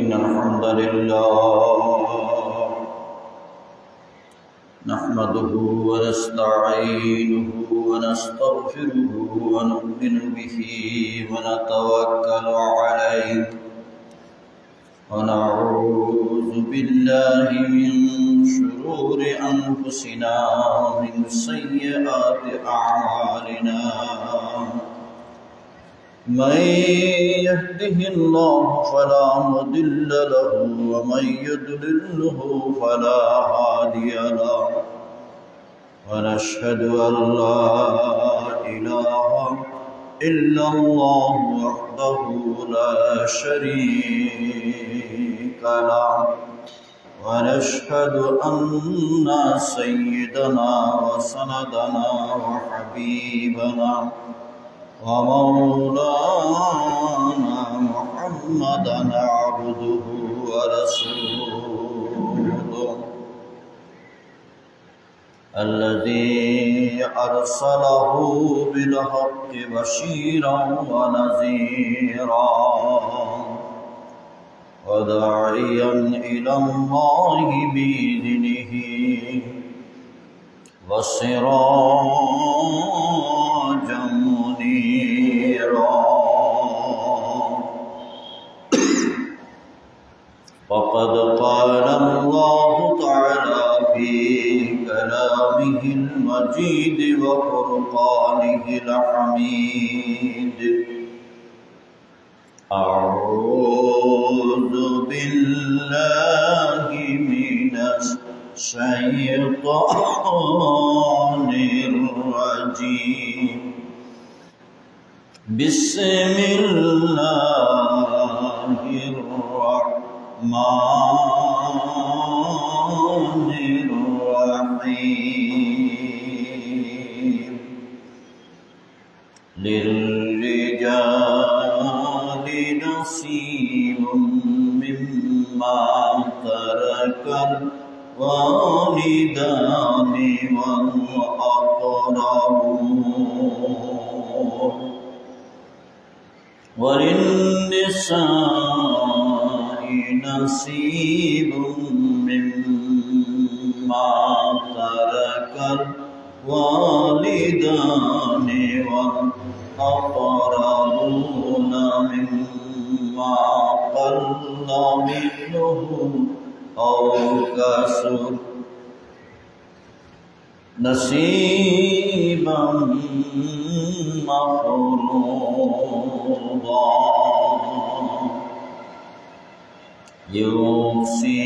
إن الحمد لله نحمده ونستعينه ونستغفره ونؤمن به ونتوكل عليه ونعوذ بالله من شرور أنفسنا ومن سيئات أعمالنا من يهده الله فلا مضل له ومن يضلله فلا هادي له ونشهد أن لا إله إلا الله وحده لا شريك له ونشهد أن سيدنا وسندنا وحبيبنا ومولانا محمدا عبده ورسوله الذي أرسله بالحق بشيرا ونذيرا وداعيا إلى الله بإذنه وسراجا منيرا وقد قال الله تعالى في كلامه المجيد وفرقانه الحميد أعوذ بالله من الشيطان الرجيم بسم الله الرحمن الرحيم للرجال نصيب مما ترك الوالدان والأقربون وللنساء نصيب مما ترك الوالدان والأقربون مما قل منه أو كثر نصيبا مفروضا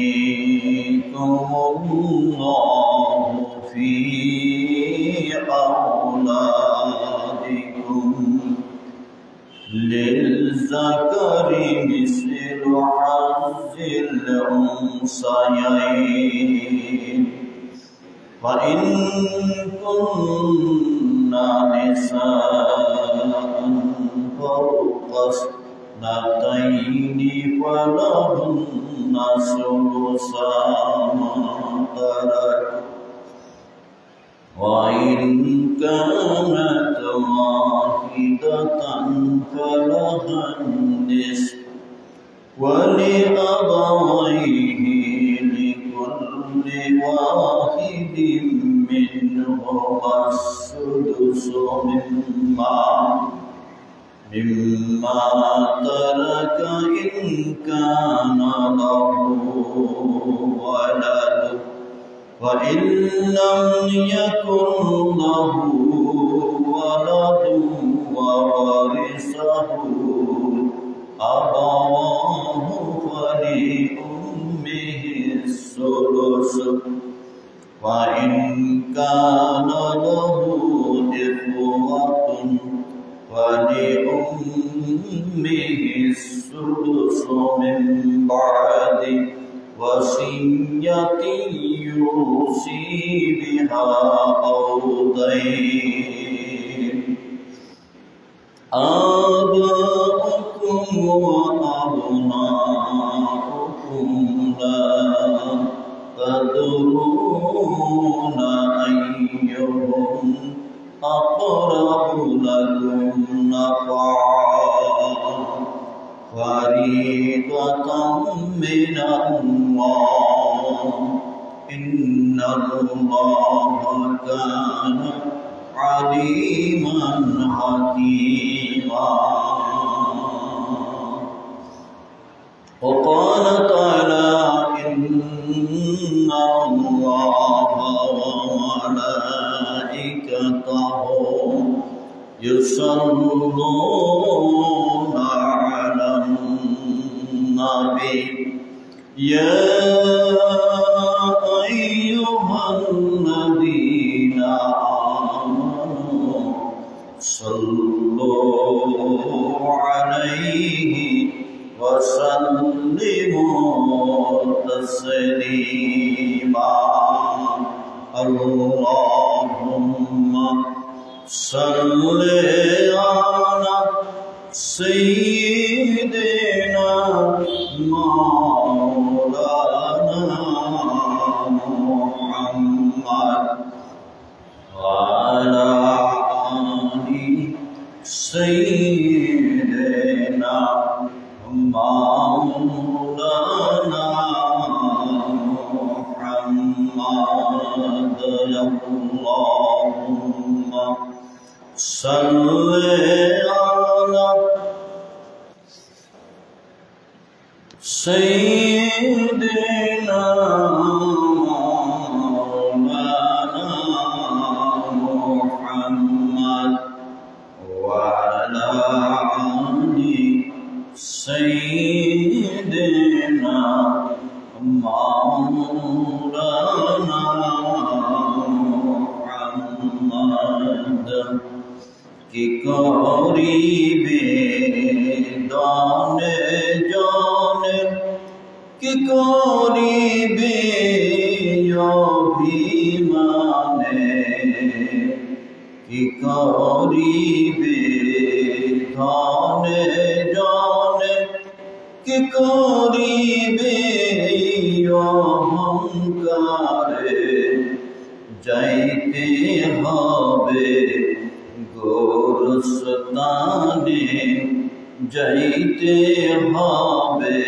يوصيكم الله في أولادكم للذكر مثل حظ الأنثيين فإن كن نساء فوق اثنتين فلهن ثلثا ما ترك وإن كانت واحدة فلها النصف ولأبويه لكل واحد منهما السدس مما ترك إن كان له ولد وإن لم يكن له ولد وورثه أبواه فلأمه الثلث وإن كان له إخوة فلأمه السدس من بعد وصية يوصي بها أو دين آباؤكم وأبناؤكم لا تدرون أيهم أقرب لكم نفعا فريضة من الله إن الله كان عليما حكيما. وقال تعالى إن الله وملائكته يصلون على النبي يا أيها الذين آمنوا صلوا عليه وسلموا تسليما. اللهم صل على سيدنا مولانا محمد وعلى آل سيدنا مولانا محمد. اللهم صل على سيدنا مولانا محمد وعلى آل سيدنا مولانا محمد कि करीबे दाने जाने कि करीबे अभिमाने कि करीबे दाने जाने कि करीबे अहंकारे जाइते हबे गोरस्ताने जाइते हबे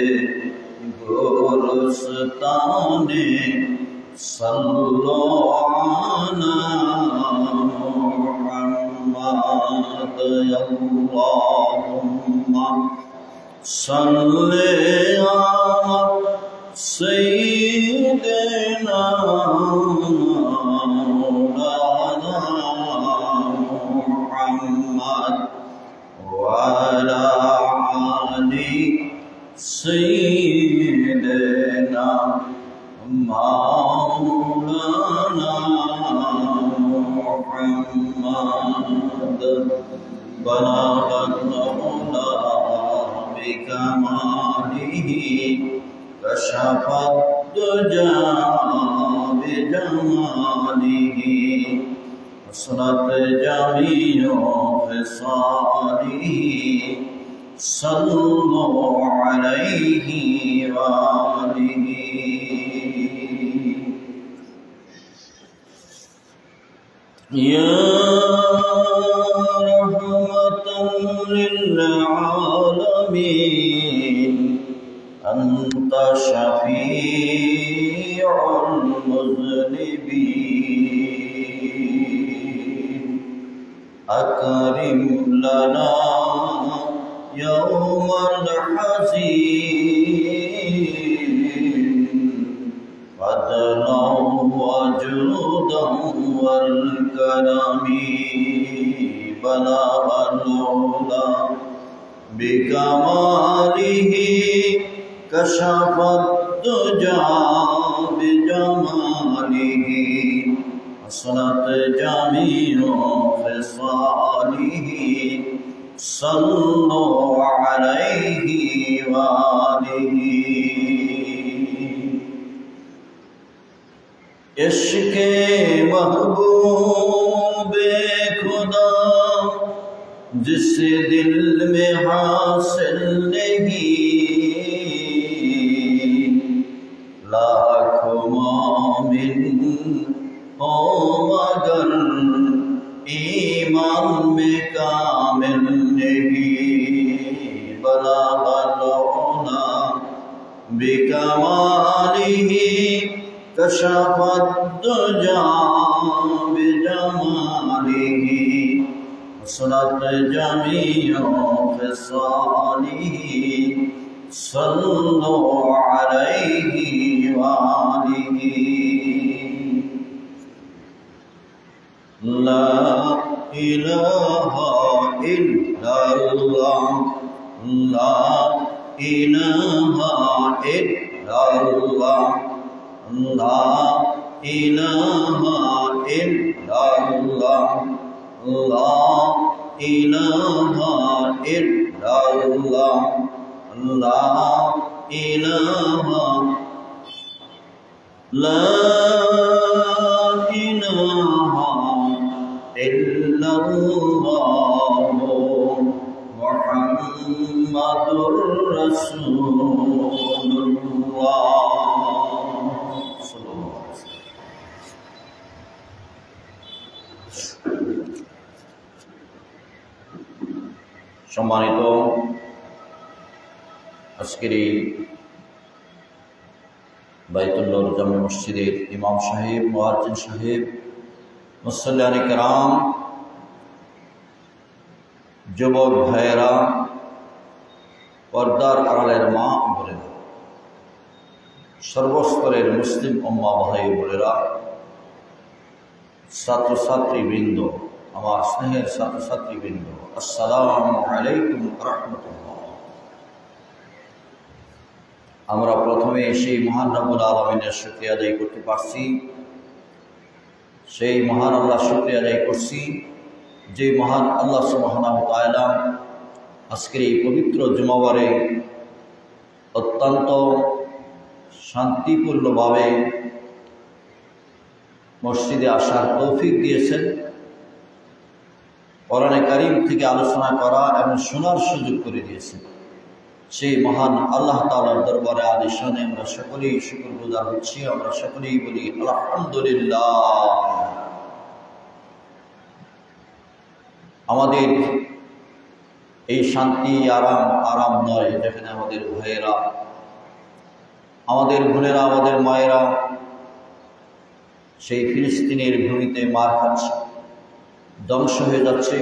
गोरस्ताने सल्लल्लाहु मुहम्मद. अल्लाहुम्मा सल्लि अला सय्यिदिना मौलाना मुहम्मद वअला आलि सय्यिदिना मौलाना मुहम्मद. बलागत मौला बिकमालिही कशफत दुजा बिजमालिही असरत जमीओ फिसालिही सल्लु अलैहि वालिही. या रहमतन लिल आलमीन अंत शफीउल मुज़निबीन अकरिम लना यौमल हज़ीन फदलन वजूदन वल करमी बलागल उला बिकमालिही कशफत दुजा बिजमालिही असरत जमीओ फिसालिही सल्लु अलैहि वालिही. इश्क़े महबूबे खुदा जिसे दिल में हासिल नहीं लाखों मोमिन हो मगर ईमान में कामिल नहीं. बलागल بكماله كشف الدجى بجماله حسنت جميع خصاله صلوا عليه وآله لا إله إلا الله لا إله إلا الله لا إله إلا الله لا إله إلا الله لا إله لا إله إلا الله محمد رسول الله صلى الله عليه وسلم সম্মানিত আজকের এই বাইতুল নূর জামে মসজিদের ইমাম সাহেব, মুয়াজ্জিন সাহেব, মুসল্লিয়ান কিরাম, যুবক ভাইয়েরা, পর্দার আড়ালের মা বোনেরা, সর্বস্তরের মুসলিম উম্মাহ ভাই বোনেরা, ছাত্রছাত্রীবৃন্দ, আমার স্নেহের ছাত্রছাত্রীবৃন্দ, আসসালামু আলাইকুম ওয়া রাহমাতুল্লাহ। আমরা প্রথমে সেই মহান রব্বুল আলামিনের শুকরিয়া আদায় করতে পারছি, সেই মহান আল্লাহ শুকরিয়া আদায় করছি যে মহান আল্লাহ সুবহানাহু ওয়া তাআলা আজকের এই পবিত্র জুমাবারে অত্যন্ত শান্তিপূর্ণভাবে মসজিদে আসার তৌফিক দিয়েছেন, কোরআনে কারীম থেকে আলোচনা করা এবং শোনার সুযোগ করে দিয়েছেন। সেই মহান আল্লাহ তাআলার দরবারে আলিশানে আমরা সকলেই শুকরগুজার হচ্ছি। আমরা সকলেই বলি আলহামদুলিল্লাহ। আমাদের এই শান্তি আরাম নয়, যেখানে আমাদের ভাইয়েরা, আমাদের বোনেরা, আমাদের মায়েরা সেই ফিলিস্তিনের ভূমিতে মার খাচ্ছে, ধ্বংস হয়ে যাচ্ছে,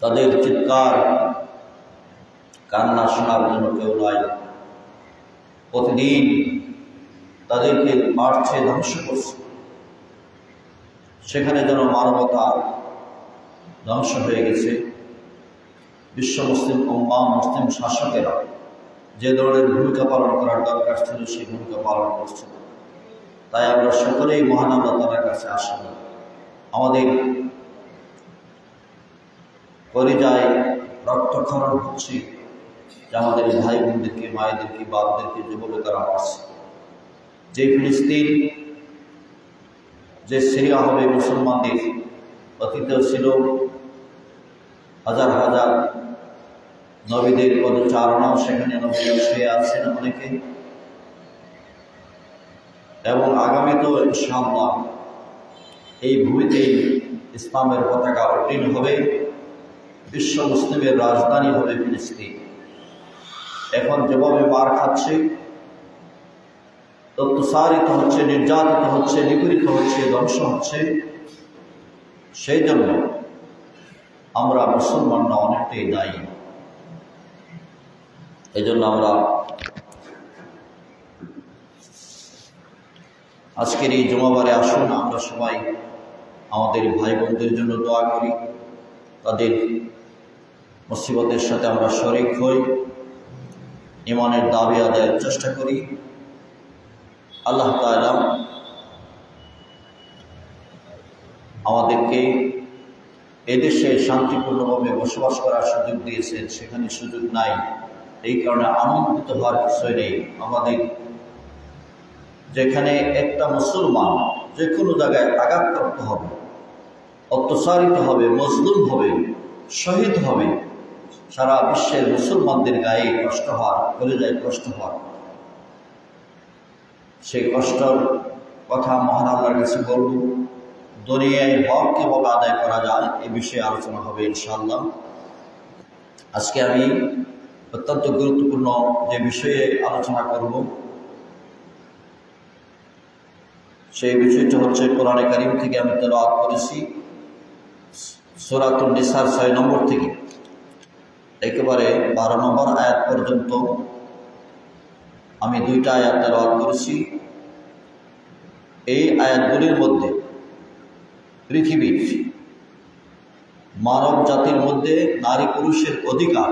তাদের চিৎকার কান্না শোনার জন্য কেউ নাই। প্রতিদিন তাদেরকে মারছে, ধ্বংস করছে। সেখানে যেন মানবতা ধ্বংস হয়ে গেছে। বিশ্ব মুসলিম উম্মাহ, মুসলিম শাসকেরা যে ধরনের ভূমিকা পালন করার দরকার ছিল সেই ভূমিকা পালন করছে। তাই আমরা সকলেই মহান আল্লাহ তাআলার কাছে আসি, আমাদের কলিজায় রক্তক্ষরণ হচ্ছে যে আমাদের ভাই বোনদেরকে, মায়েদেরকে, বাপদেরকে, যুবকেরা আসছে। যে ফিলিস্তিন, যে সিরিয়া হবে মুসলমানদের, অতীতেও ছিল হাজার হাজার নবীদের পদচারণাও সেখানে নবীরা শুয়ে আছেন অনেকে, এবং আগামীতেও ইনশাআল্লাহ এই ভূমিতেই ইসলামের পতাকা উড্ডীন হবে। বিশ্ব মুসলিমের রাজধানী হবে ফিলিস্তিন। এখন যেভাবে মার খাচ্ছে, অত্যাচারিত হচ্ছে, নির্যাতিত হচ্ছে, নিপীড়িত হচ্ছে, ধ্বংস হচ্ছে, সেই জন্য আমরা মুসলমানরা অনেকটাই দায়ী। এই জন্য আমরা আজকের এই জুমাবারে আসুন আমরা সবাই আমাদের ভাই বোনদের জন্য দোয়া করি, তাদের মুসিবতের সাথে আমরা শরীক হই, ঈমানের দাবি আদায়ের চেষ্টা করি। আল্লাহ তাআলা আমাদেরকে এদেশে শান্তিপূর্ণভাবে বসবাস করার সুযোগ দিয়েছেন, সেখানে সুযোগ নাই, এই কারণে আনন্দিত হওয়ার বিষয় নেই। আমাদের যেখানে একটা মুসলমান যে কোনো জায়গায় আঘাতপ্রাপ্ত হবে, অত্যাচারিত হবে, মজলুম হবে, শহীদ হবে, সারা বিশ্বের মুসলমানদের গায়ে কষ্ট হওয়ার, কলিজায় কষ্ট হওয়ার, সেই কষ্টর কথা মহান আল্লাহর কাছে বলব। দুনিয়ায় হক কিভাবে আদায় করা যায় এ বিষয়ে আলোচনা হবে ইনশাআল্লাহ। আজকে আমি অত্যন্ত গুরুত্বপূর্ণ যে বিষয়ে আলোচনা করব সেই বিষয়টা হচ্ছে কোরআনে কারীম থেকে আমি তেলাওয়াত করেছি সূরাতুন নিসার 6 নম্বর থেকে একেবারে 12 নম্বর আয়াত পর্যন্ত আমি দুইটা আয়াত তেলাওয়াত করেছি। এই আয়াতগুলির মধ্যে পৃথিবীর মানব জাতির মধ্যে নারী পুরুষের অধিকার,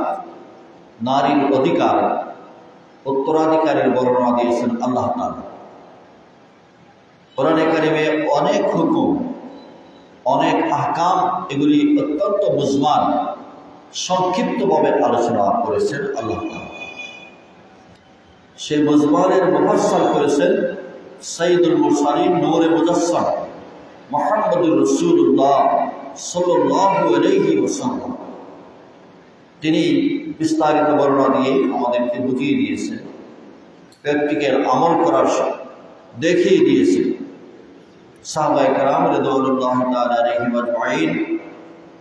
নারীর অধিকার, উত্তরাধিকারের বর্ণনা দিয়েছেন আল্লাহ তাআলা। কোরআনে কারীমে অনেক হুকুম, অনেক আহকাম, এগুলি অত্যন্ত মুজমাল সংক্ষিপ্তভাবে আলোচনা করেছেন আল্লাহ তাআলা। সেই মুজমালের মুফাসসাল করেছেন সাইয়্যিদুল মুরসালিন নূরে মুজাসসাম মুহাম্মদুর রাসূলুল্লাহ সাল্লাল্লাহু আলাইহি ওয়াসাল্লাম। তিনি বিস্তারিত বর্ণনা দিয়ে আমাদেরকে বুঝিয়ে দিয়েছেন, প্র্যাকটিক্যাল আমল করার দেখিয়ে দিয়েছেন। সাহাবায়ে কেরাম রাদিয়াল্লাহু তাআলা আলাইহিম আজমাইন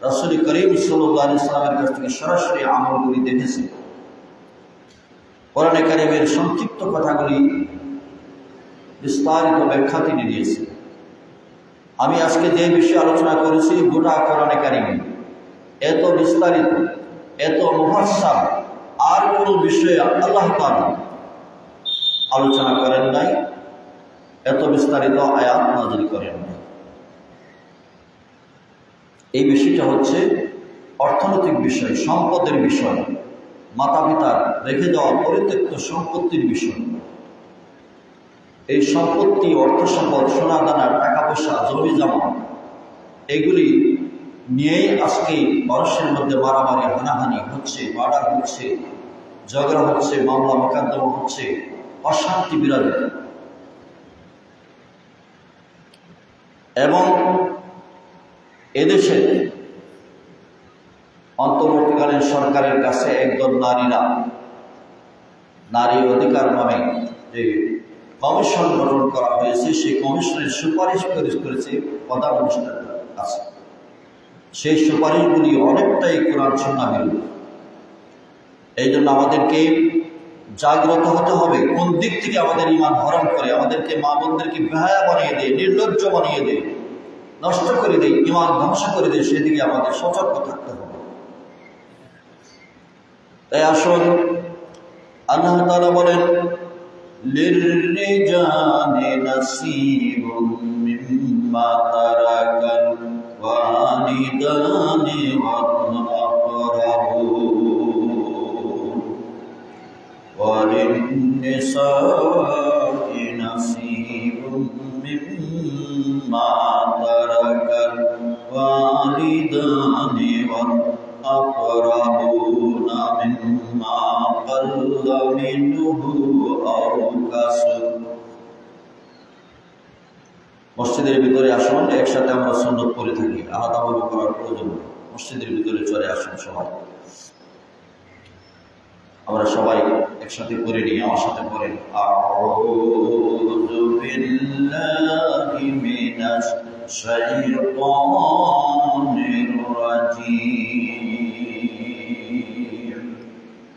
রাসূল করিম সাল্লাল্লাহু আলাইহি ওয়াসাল্লামের কাছ থেকে সরাসরি আমলগুলি দেখেছেন। কোরআনে কারীমের সংক্ষিপ্ত কথাগুলি বিস্তারিত ব্যাখ্যা তিনি দিয়েছেন। আমি আজকে যে বিষয়ে আলোচনা করেছি গোটা কোরআনে কারীমে এত বিস্তারিত, এত মুফাসসাল আর কোনো বিষয়ে আল্লাহ তাআলা আলোচনা করেন নাই, এত বিস্তারিত আয়াত নাযিল করেন নাই। এই বিষয়টা হচ্ছে অর্থনৈতিক বিষয়, সম্পদের বিষয়, মাতা পিতার রেখে যাওয়া পরিত্যক্ত সম্পত্তির বিষয়। এই সম্পত্তি, অর্থ সম্পদ, সোনা দানা, টাকা পয়সা, জমি জমা, এগুলি নিয়েই আজকে মানুষের মধ্যে মারামারি, হানাহানি হচ্ছে, মার্ডার হচ্ছে, ঝগড়া হচ্ছে, মামলা মোকদ্দমা হচ্ছে, অশান্তি বিরাজ। এবং এদেশে অন্তর্বর্তীকালীন সরকারের কাছে একদল নারীরা নারী অধিকার নামে যে কমিশন গঠন করা হয়েছে, সেই কমিশনের সুপারিশ করেছে প্রধান উপদেষ্টার কাছে। সেই সুপারিশগুলি অনেকটাই কোরআন সুন্নাহ বিরোধী। এই জন্য আমাদেরকে জাগ্রত হতে হবে। কোন দিক থেকে আমাদের ঈমান হরণ করে, আমাদেরকে মা বোনদেরকে বেহায়া বানিয়ে দেয়, নির্লজ্জ বানিয়ে দেয়, নষ্ট করে দেয়, ঈমান ধ্বংস করে দেয়, সেদিকে আমাদের সতর্ক থাকতে হবে। তাই আসুন, আল্লাহ তাআলা বলেন লিররিজালি নাসীবুম মিম্মা তারাকাল ওয়ালিদানি ওয়াল আকরাবুন ওয়ালিন্নিসাই নাসীবুম মিম্মা তারাকাল ওয়ালিদানি ওয়াল أقربون مما قل منه أو كسر। মসজিদের ভিতরে আসুন, একসাথে আমরা সুন্নত পড়ে থাকি, আলাদাভাবে করার প্রয়োজন নেই। মসজিদের ভিতরে চলে আসুন সবাই, আমরা সবাই একসাথে পড়ে নিই। আমার সাথে পড়েন, আউযু বিল্লাহি মিনাশ শাইতানির রাজীম।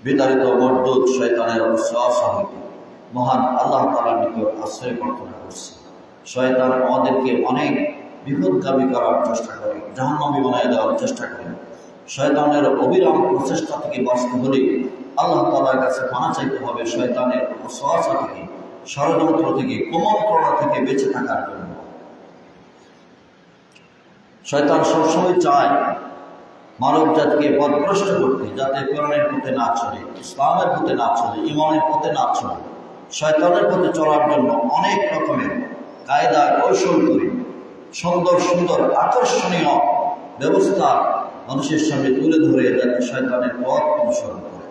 বিতাড়িত মরদুদ শয়তানের ওয়াসওয়াসা হইতে মহান আল্লাহ তাআলার নিকট আশ্রয় প্রার্থনা করছি। শয়তান আমাদেরকে অনেক বিপদগামী করার চেষ্টা করে, জাহান্নামী বানায় দেওয়ার চেষ্টা করে। শয়তানের অবিরাম প্রচেষ্টা থেকে বাঁচতে হলে আল্লাহ তাআলার কাছে পানা চাইতে হবে, শয়তানের ওয়াসওয়াসা থেকে, ষড়যন্ত্র থেকে, কুমন্ত্রণা থেকে বেঁচে থাকার জন্য। শয়তান সবসময় চায় মানব জাতিকে পথভ্রষ্ট করতে, যাতে কোরআনের পথে না চলে, ইসলামের পথে না চলে, ঈমানের পথে না চলে। শয়তানের পথে চলার জন্য অনেক রকমের কায়দা কৌশল করে সুন্দর সুন্দর আকর্ষণীয় ব্যবস্থা মানুষের সামনে তুলে ধরে যাতে শয়তানের পথ অনুসরণ করে।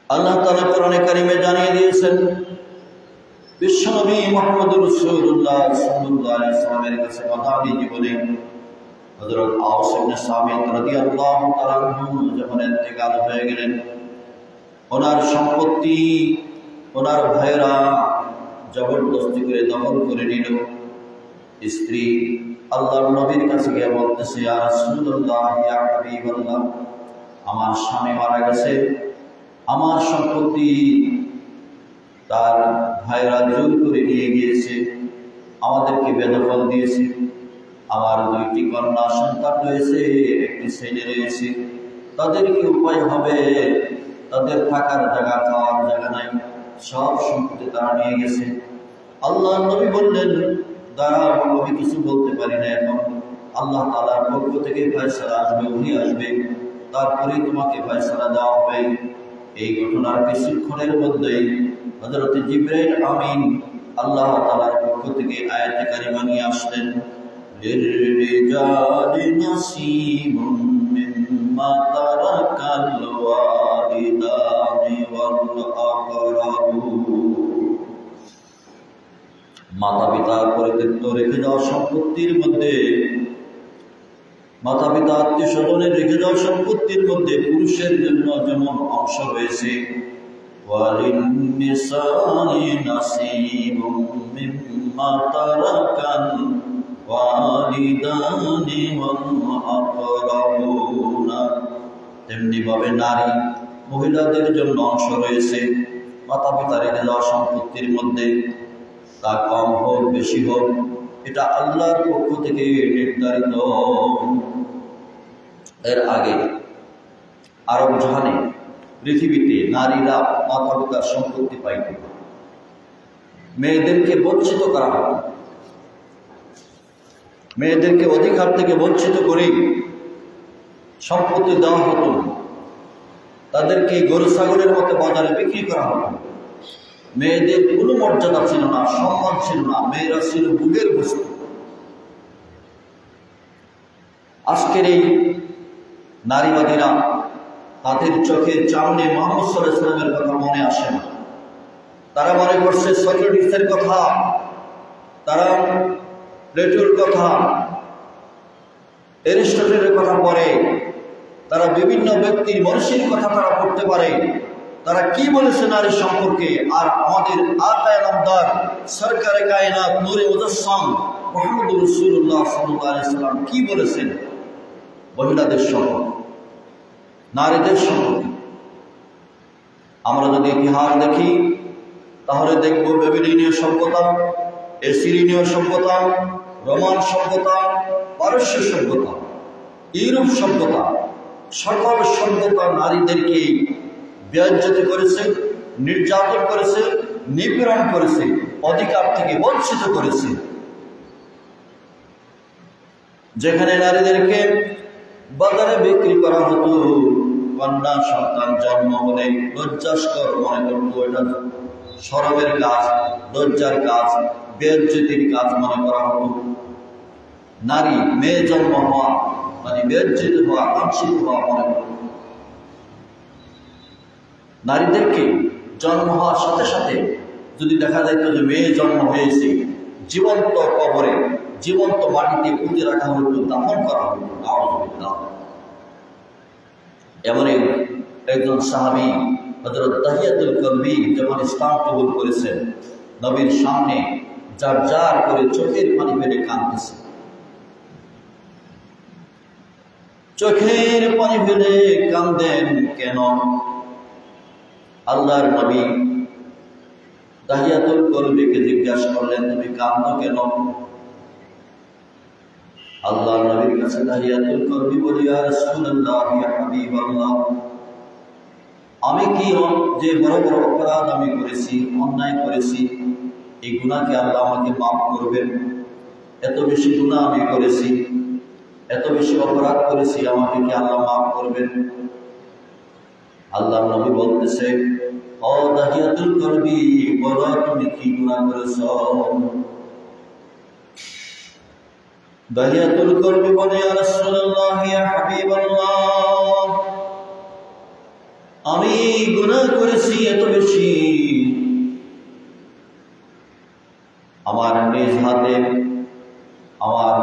আল্লাহ তাআলা কোরআনে কারীমে জানিয়ে দিয়েছেন, বিশ্বনবী মুহাম্মদুর রাসূলুল্লাহ সাল্লাল্লাহু আলাইহি ওয়াসাল্লামের কাছে মাদানী জীবনে হযরত আওস ইবনে সামিত রাদিয়াল্লাহু তাআলা যখন ইন্তেকাল হয়ে গেলেন, ওনার সম্পত্তি ওনার ভাইরা জবরদস্তি করে দখল করে নিল। স্ত্রী আল্লাহর নবীর কাছে গিয়ে বলতেছে, ইয়া রাসূলুল্লাহ, ইয়া হাবিবাল্লাহ, আমার স্বামী মারা গেছে, আমার সম্পত্তি তার ভাইরা জোর করে নিয়ে গিয়েছে, আমাদেরকে বেদখল দিয়েছে, আমার 2টি কন্যা সন্তান রয়েছে, একটি ছেলে রয়েছে, তাদের কি উপায় হবে? তাদের থাকার জায়গা, খাওয়ার জায়গা নাই, সব সম্পত্তি তারা নিয়ে গেছে। আল্লাহ নবী বললেন, দাঁড়াও, আমি কিছু বলতে পারি না এখন, আল্লাহ তাআলার পক্ষ থেকে ফয়সালা আসবে, উনি আসবে, তারপরেই তোমাকে ফয়সালা দেওয়া হবে। এই ঘটনার কিছুক্ষণের মধ্যেই হযরত জিবরাইল আমিন আল্লাহ তাআলার পক্ষ থেকে আয়াতে কারিমা নিয়ে আসলেন, লিররিজালি নাসিবুম মিম্মা তারাকাল ওয়ালিদানি ওয়াল আকরাবুন। মাতা পিতা পরিত্যক্ত রেখে যাওয়া সম্পত্তির মধ্যে, মাতা পিতা আত্মীয় স্বজনের রেখে যাওয়া সম্পত্তির মধ্যে পুরুষের জন্য যেমন অংশ রয়েছে, ওয়ালিন্নিসাই নাসিবুম মিম্মা তারাকাল ওয়ালিদানি ওয়াল আকরাবুন, তেমনি ভাবে নারী মহিলাদের জন্য অংশ রয়েছে মাতা পিতা রেখে যাওয়া সম্পত্তির মধ্যে। তা কম হোক বেশি হোক, এটা আল্লাহর পক্ষ থেকে নির্ধারিত। এর আগে আরব জাহানে, পৃথিবীতে নারীরা মাতা পিতার সম্পত্তি পাইত, মেয়েদেরকে বঞ্চিত করা হতো, মেয়েদেরকে অধিকার থেকে বঞ্চিত করে সম্পত্তি দেওয়া হতো, তাদেরকে গরু ছাগলের মতো বাজারে বিক্রি করা হতো। মেয়েদের কোনো মর্যাদা ছিল না, সম্মান ছিল না, মেয়েরা ছিল বুকের বস্তু। আজকের এই নারীবাদীরা, তাদের চোখের সামনে মুহাম্মদ সাল্লাল্লাহু আলাইহি ওয়াসাল্লামের কথা মনে আসে না। তারা মনে করছে সক্রেটিসের কথা, তারা প্লেটোর কথা, অ্যারিস্টটলের কথা পড়ে, তারা বিভিন্ন ব্যক্তির মনীষীর কথা তারা পড়তে পারে, তারা কি বলেছে নারী সম্পর্কে। আর আমাদের আকায়ে নামদার সরকারে কায়নাত নূরে মুজাসসাম মুহাম্মদুর রাসূলুল্লাহ সাল্লাল্লাহু আলাইহি ওয়াসাল্লাম কি বলেছেন মহিলাদের সম্পর্কে, নারীদের সম্পর্কে। আমরা যদি ইতিহাস দেখি তাহলে দেখব বেবিলনীয় সভ্যতা, এসিরিনীয় সভ্যতা, রোমান সভ্যতা, পারস্য সভ্যতা, ইউরোপ সভ্যতা, সকল সভ্যতা নারীদেরকে বেইজ্জতি করেছে, নির্যাতন করেছে, নিপীড়ন করেছে, অধিকার থেকে বঞ্চিত করেছে। যেখানে নারীদেরকে বাজারে বিক্রি করা হতো, কন্যা সন্তান জন্ম হলে লজ্জাস্কর মনে করতো, এটা শরমের কাজ, লজ্জার কাজ, বেইজ্জতির কাজ মনে করা হতো। নারী মেয়ে জন্ম হওয়া মানে বেইজ্জতি হওয়া, লাঞ্ছিত হওয়া মনে করত। নারীদেরকে জন্ম হওয়ার সাথে সাথে যদি দেখা যাইত যে মেয়ে জন্ম হয়েছে, জীবন্ত কবরে, জীবন্ত মাটিতে পুঁতে রাখা হতো, দাফন করা হতো। নাউযুবিল্লাহ। এমন একজন সাহাবী হযরত তাহিয়াতুল কলবি যখন ইসলাম কবুল করেছেন, নবীর সামনে যার যার করে চোখের পানি ফেলে কাঁদতেছে, চোখের পানি ফেলে কাঁদেন কেন? আল্লাহর নবী তাহিয়াতুল কলবিকে জিজ্ঞাসা করলেন, তুমি কাঁদো কেন? আল্লাহর নবীর কাছে তাহিয়াতুল কলবি বলি, ইয়া রাসূলুল্লাহ, ইয়া হাবিবাল্লাহ, আমি কি যে বড় বড় অপরাধ আমি করেছি, অন্যায় করেছি, এই গুনাহকে আল্লাহ আমাকে মাফ করবেন? এত বেশি গুনাহ আমি করেছি, এত বেশি অপরাধ করেছি, আমাকে কি আল্লাহ মাফ করবেন? আল্লাহর নবী বলতেছে, ও তাহিয়াতুল কলবি, বলো তুমি কি গুনাহ করেছো? তাহিয়াতুল কলবি বলে, ইয়া রাসূলুল্লাহ, ইয়া হাবিবাল্লাহ, আমি গুনাহ করেছি এত বেশি, আমার নিজ হাতে আমার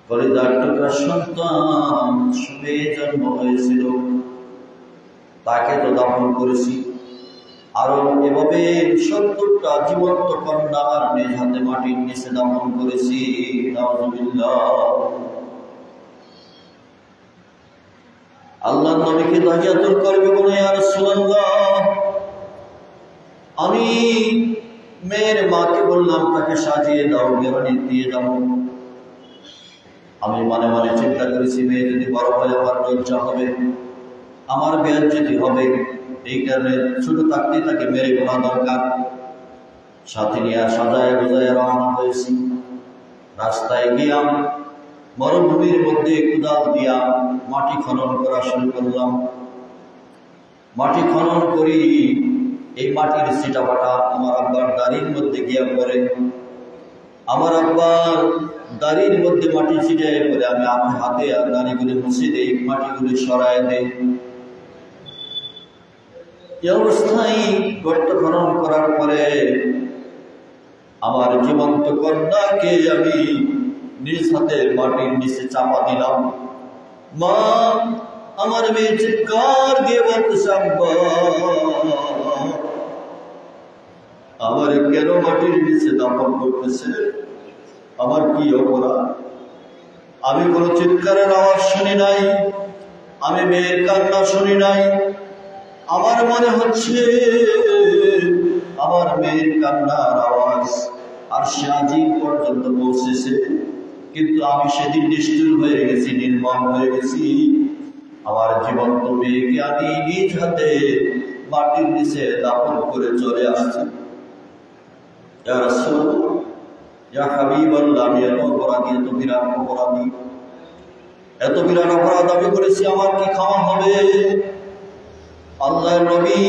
কলিজার টুকরা সন্তান শুভে জন্ম হয়েছিল, তাকে তো দাফন করেছি, আরো এভাবে ৭০টা জীবন্ত কন্যা আমার নিজ হাতে মাটির নিচে দাফন করেছি। নাউযুবিল্লাহ। আল্লাহর নবীকে তাহিয়াতুল কলবি বলে, ইয়া রাসূলুল্লাহ, আমি মেয়ের মাকে বললাম তাকে সাজিয়ে দাও, গেরনি দিয়ে দাও। আমি মনে মনে চিন্তা করেছি, মেয়ে যদি বড় হয় আমার লজ্জা হবে, আমার বেয়াজ্জতি হবে, এই কারণে ছোট থাকতে তাকে মেরে বলা দরকার। সাথে নিয়ে সাজায় বোঝায় রওনা হয়েছি। রাস্তায় গিয়া মরুভূমির মধ্যে কোদাল দিয়া মাটি খনন করা শুরু করলাম। মাটি খনন করি, এই মাটির ছিটাফাটা আমার আব্বার দাড়ির মধ্যে গিয়া পড়ে। আমার আব্বার দাড়ির মধ্যে মাটি ছিটায় পড়ে, আমি আমার হাতে আর দাড়িগুলি মুছে দেই, মাটিগুলি সরায় দেই। এই অবস্থায় গর্ত খনন করার পরে আমার জীবন্ত কন্যাকে আমি নিজ হাতে মাটির নিচে চাপা দিলাম। মা, আমার মেয়ে চিৎকার দিয়ে বলতেছে, আব্বা, আমার কেন মাটির নিচে দাফন করতেছে? আমার কি অপরাধ? আমি কোনো চিৎকারের আওয়াজ শুনি নাই, আমি মেয়ের কান্না শুনি নাই। আমার মনে হচ্ছে আমার মেয়ের কান্নার আওয়াজ আর সে আজিম পর্যন্ত পৌঁছেছে, কিন্তু আমি সেদিন নিষ্ঠুর হয়ে গেছি, নির্মম হয়ে গেছি। আমার জীবন্ত মেয়েকে আমি নিজ হাতে মাটির নিচে দাফন করে চলে আসছি। ইয়া রাসূলুল্লাহ, ইয়া হাবিবাল্লাহ, আমি এত অপরাধী, এত বিরাট অপরাধী, এত বিরাট অপরাধ আমি করেছি, আমার কি ক্ষমা হবে? আল্লাহর নবী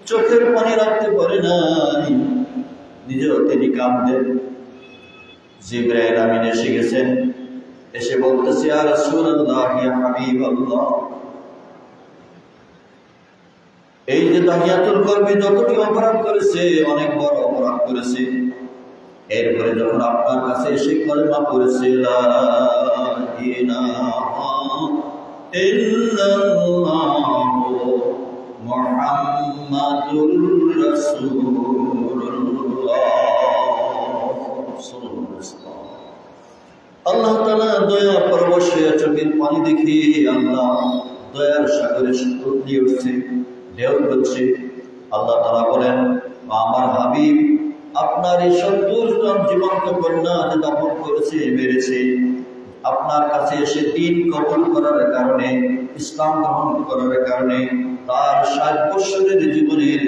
চোখের পানি রাখতে পারে নাই, নিজেও তিনি কাঁদতেন। জিবরাইল আমিন এসে গেছেন, এসে বলতেছে, ইয়া রাসূলুল্লাহ, ইয়া হাবিবাল্লাহ, এই যে তাহিয়াতুল কলবি যতটি অপরাধ করেছে, অনেক বড় অপরাধ করেছে, এরপরে যখন আপনার কাছে এসে কলমা পড়েছে, লা ইলাহা ইল্লাল্লাহু মুহাম্মাদুর রাসূলুল্লাহ, আল্লাহ তাআলা দয়া পরবশ হয়ে চোখের পানি দেখে আল্লাহ দয়ার সাগরে উতলে উঠছে, ঢেউ হচ্ছে। আল্লাহ তাআলা বলেন, আমার হাবিব, আপনার এই ৭০ জন জীবন্ত কন্যা যে দাফন করেছে, মেরেছে, আপনার কাছে এসে দিন কবুল করার কারণে, ইসলাম গ্রহণ করার কারণে তার ৬০ বছরের জীবনের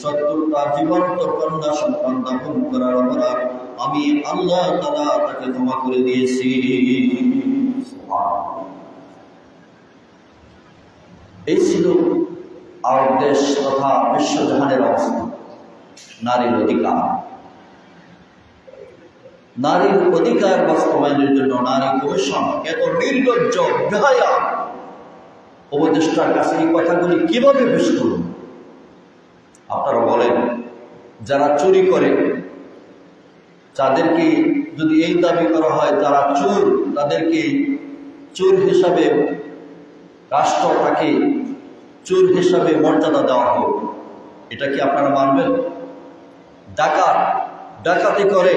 ৭০টা জীবন্ত কন্যা সন্তান দাফন করার অপরাধ আমি আল্লাহ তাআলা তাকে ক্ষমা করে দিয়েছি। এই ছিল আর দেশ তথা বিশ্বজাহানের অবস্থা। নারীর অধিকার, নারীর অধিকার বাস্তবায়নের জন্য নারী কমিশন এত নির্লজ্জ, বেহায়া, উপদেষ্টার কাছে এই কথাগুলি কিভাবে পেশ করুন? আপনারা বলেন, যারা চুরি করে তাদেরকে যদি এই দাবি করা হয় তারা চোর, তাদেরকে চোর হিসাবে রাষ্ট্র তাকে চোর হিসাবে মর্যাদা দেওয়া হোক, এটা কি আপনারা মানবেন? ডাকাতি করে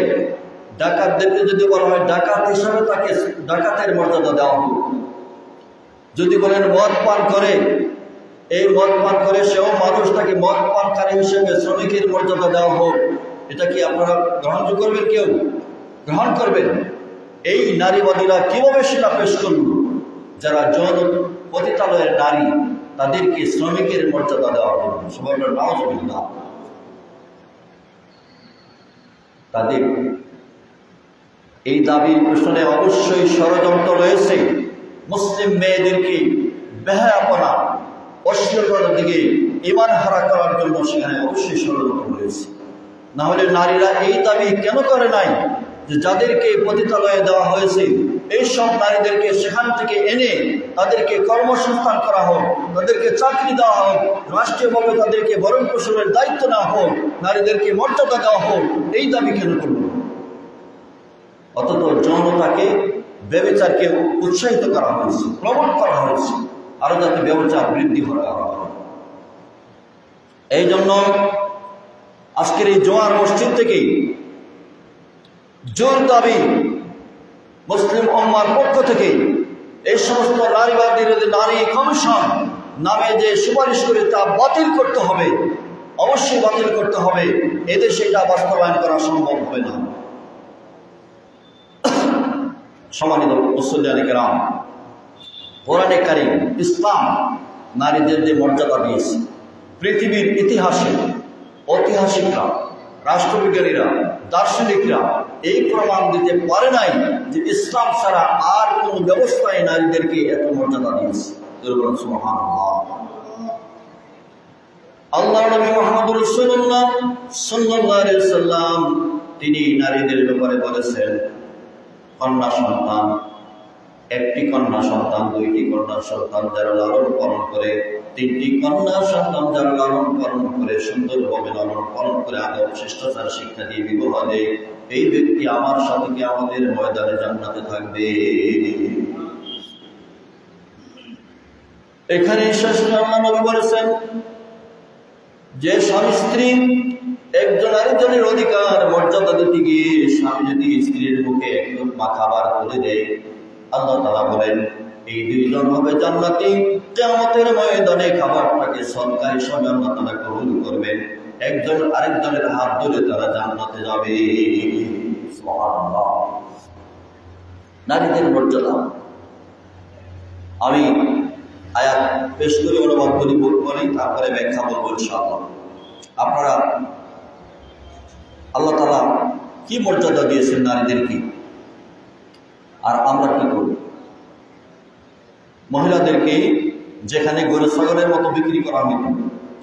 ডাকাতদেরকে যদি বলা হয় ডাকাত হিসাবে তাকে ডাকাতের মর্যাদা দেওয়া হোক, যদি বলেন মদ পান করে, এই মদ পান করে সেও মানুষ, তাকে মদ পানকারী হিসেবে শ্রমিকের মর্যাদা দেওয়া হোক, এটা কি আপনারা গ্রহণ করবেন? কেউ গ্রহণ করবেন? এই নারীবাদীরা কিভাবে সেটা পেশ করল? যারা যৌন পতিতালয়ের নারী, তাদেরকে শ্রমিকের মর্যাদা দেওয়া হবে, সবাই নাউজুবিল্লাহ। তাদের এই দাবির পেছনে অবশ্যই ষড়যন্ত্র রয়েছে। মুসলিম মেয়েদেরকে বেহায়াপনা, অশ্লীলতার দিকে ঈমান হারা করার জন্য সেখানে অবশ্যই ষড়যন্ত্র রয়েছে। না হলে নারীরা এই দাবি কেন করে নাই যে যাদেরকে পতিতালয়ে দেওয়া হয়েছে এই সব নারীদেরকে সেখান থেকে এনে তাদেরকে কর্মসংস্থান করা হোক, তাদেরকে চাকরি দেওয়া হোক, রাষ্ট্রীয়ভাবে তাদেরকে ভরণ পোষণের দায়িত্ব নেওয়া হোক, নারীদেরকে মর্যাদা দেওয়া হোক, এই দাবি কেন করল? অথচ যৌনতাকে, ব্যভিচারকে উৎসাহিত করা হয়েছে, প্রমোট করা হয়েছে, আরো যাতে ব্যভিচার বৃদ্ধি করা হয়। এই জন্য আজকের এই জোয়ার মসজিদ থেকে জোর দাবি মুসলিম উম্মার পক্ষ থেকে এই সমস্ত নারীবাদ বিরোধী নারী কমিশন নামে যে সুপারিশ করে তা বাতিল করতে হবে, অবশ্যই বাতিল করতে হবে। এদেশে এটা বাস্তবায়ন করা সম্ভব হবে না। সম্মানিত মুসল্লিয়ানে কেরাম, কোরআনে কারীম ইসলাম নারীদের যে মর্যাদা দিয়েছে, পৃথিবীর ইতিহাসে ঐতিহাসিকরা, রাষ্ট্রবিজ্ঞানীরা, দার্শনিকরা এই প্রমাণ দিতে পারে নাই যে ইসলাম ছাড়া আর কোন ব্যবস্থায় নারীদেরকে এত মর্যাদা দিয়েছে। সুবহানাল্লাহ। আল্লাহর নবী মুহাম্মদ রাসূলুল্লাহ সাল্লাল্লাহু আলাইহি ওয়াসাল্লাম তিনি নারীদের ব্যাপারে বলেছেন, কন্যা সন্তান, একটি কন্যা সন্তান, দুইটি কন্যা সন্তান যারা লালন পালন করে, তিনটি কন্যা সন্তান যারা লালন পালন করে, সুন্দরভাবে লালন পালন করে আদব শিষ্টাচার শিক্ষা দিয়ে বিবাহ দেয়, এই ব্যক্তি আমার সাথে কি আমাদের ময়দানে জান্নাতে থাকবে। এখানে শেষ আল্লাহ নবী বলেছেন যে স্বামী স্ত্রী একজন আরেকজনের অধিকার মর্যাদা দিতে গিয়ে স্বামী যদি স্ত্রীর মুখে এক লোকমা খাবার তুলে দেয়, আল্লাহ তাআলা বলেন এই দুইজন হবে জান্নাতি। কিয়ামতের ময়দানে খাবারটাকে সদকা হিসেবে আল্লাহ তাআলা কবুল করবেন, একজন আরেকজনের হাত ধরে তারা জান্নাতে যাবে। সুবহানাল্লাহ। নারীদের মর্যাদা আমি আয়াত পেশ করে অনুবাদ করি, তারপরে ব্যাখ্যা বলবো ইনশাআল্লাহ। আপনারা আল্লাহ তাআলা কি মর্যাদা দিয়েছেন নারীদেরকে, আর আমরা কি করব? মহিলাদেরকে যেখানে গরু ছাগলের মতো বিক্রি করা হতো,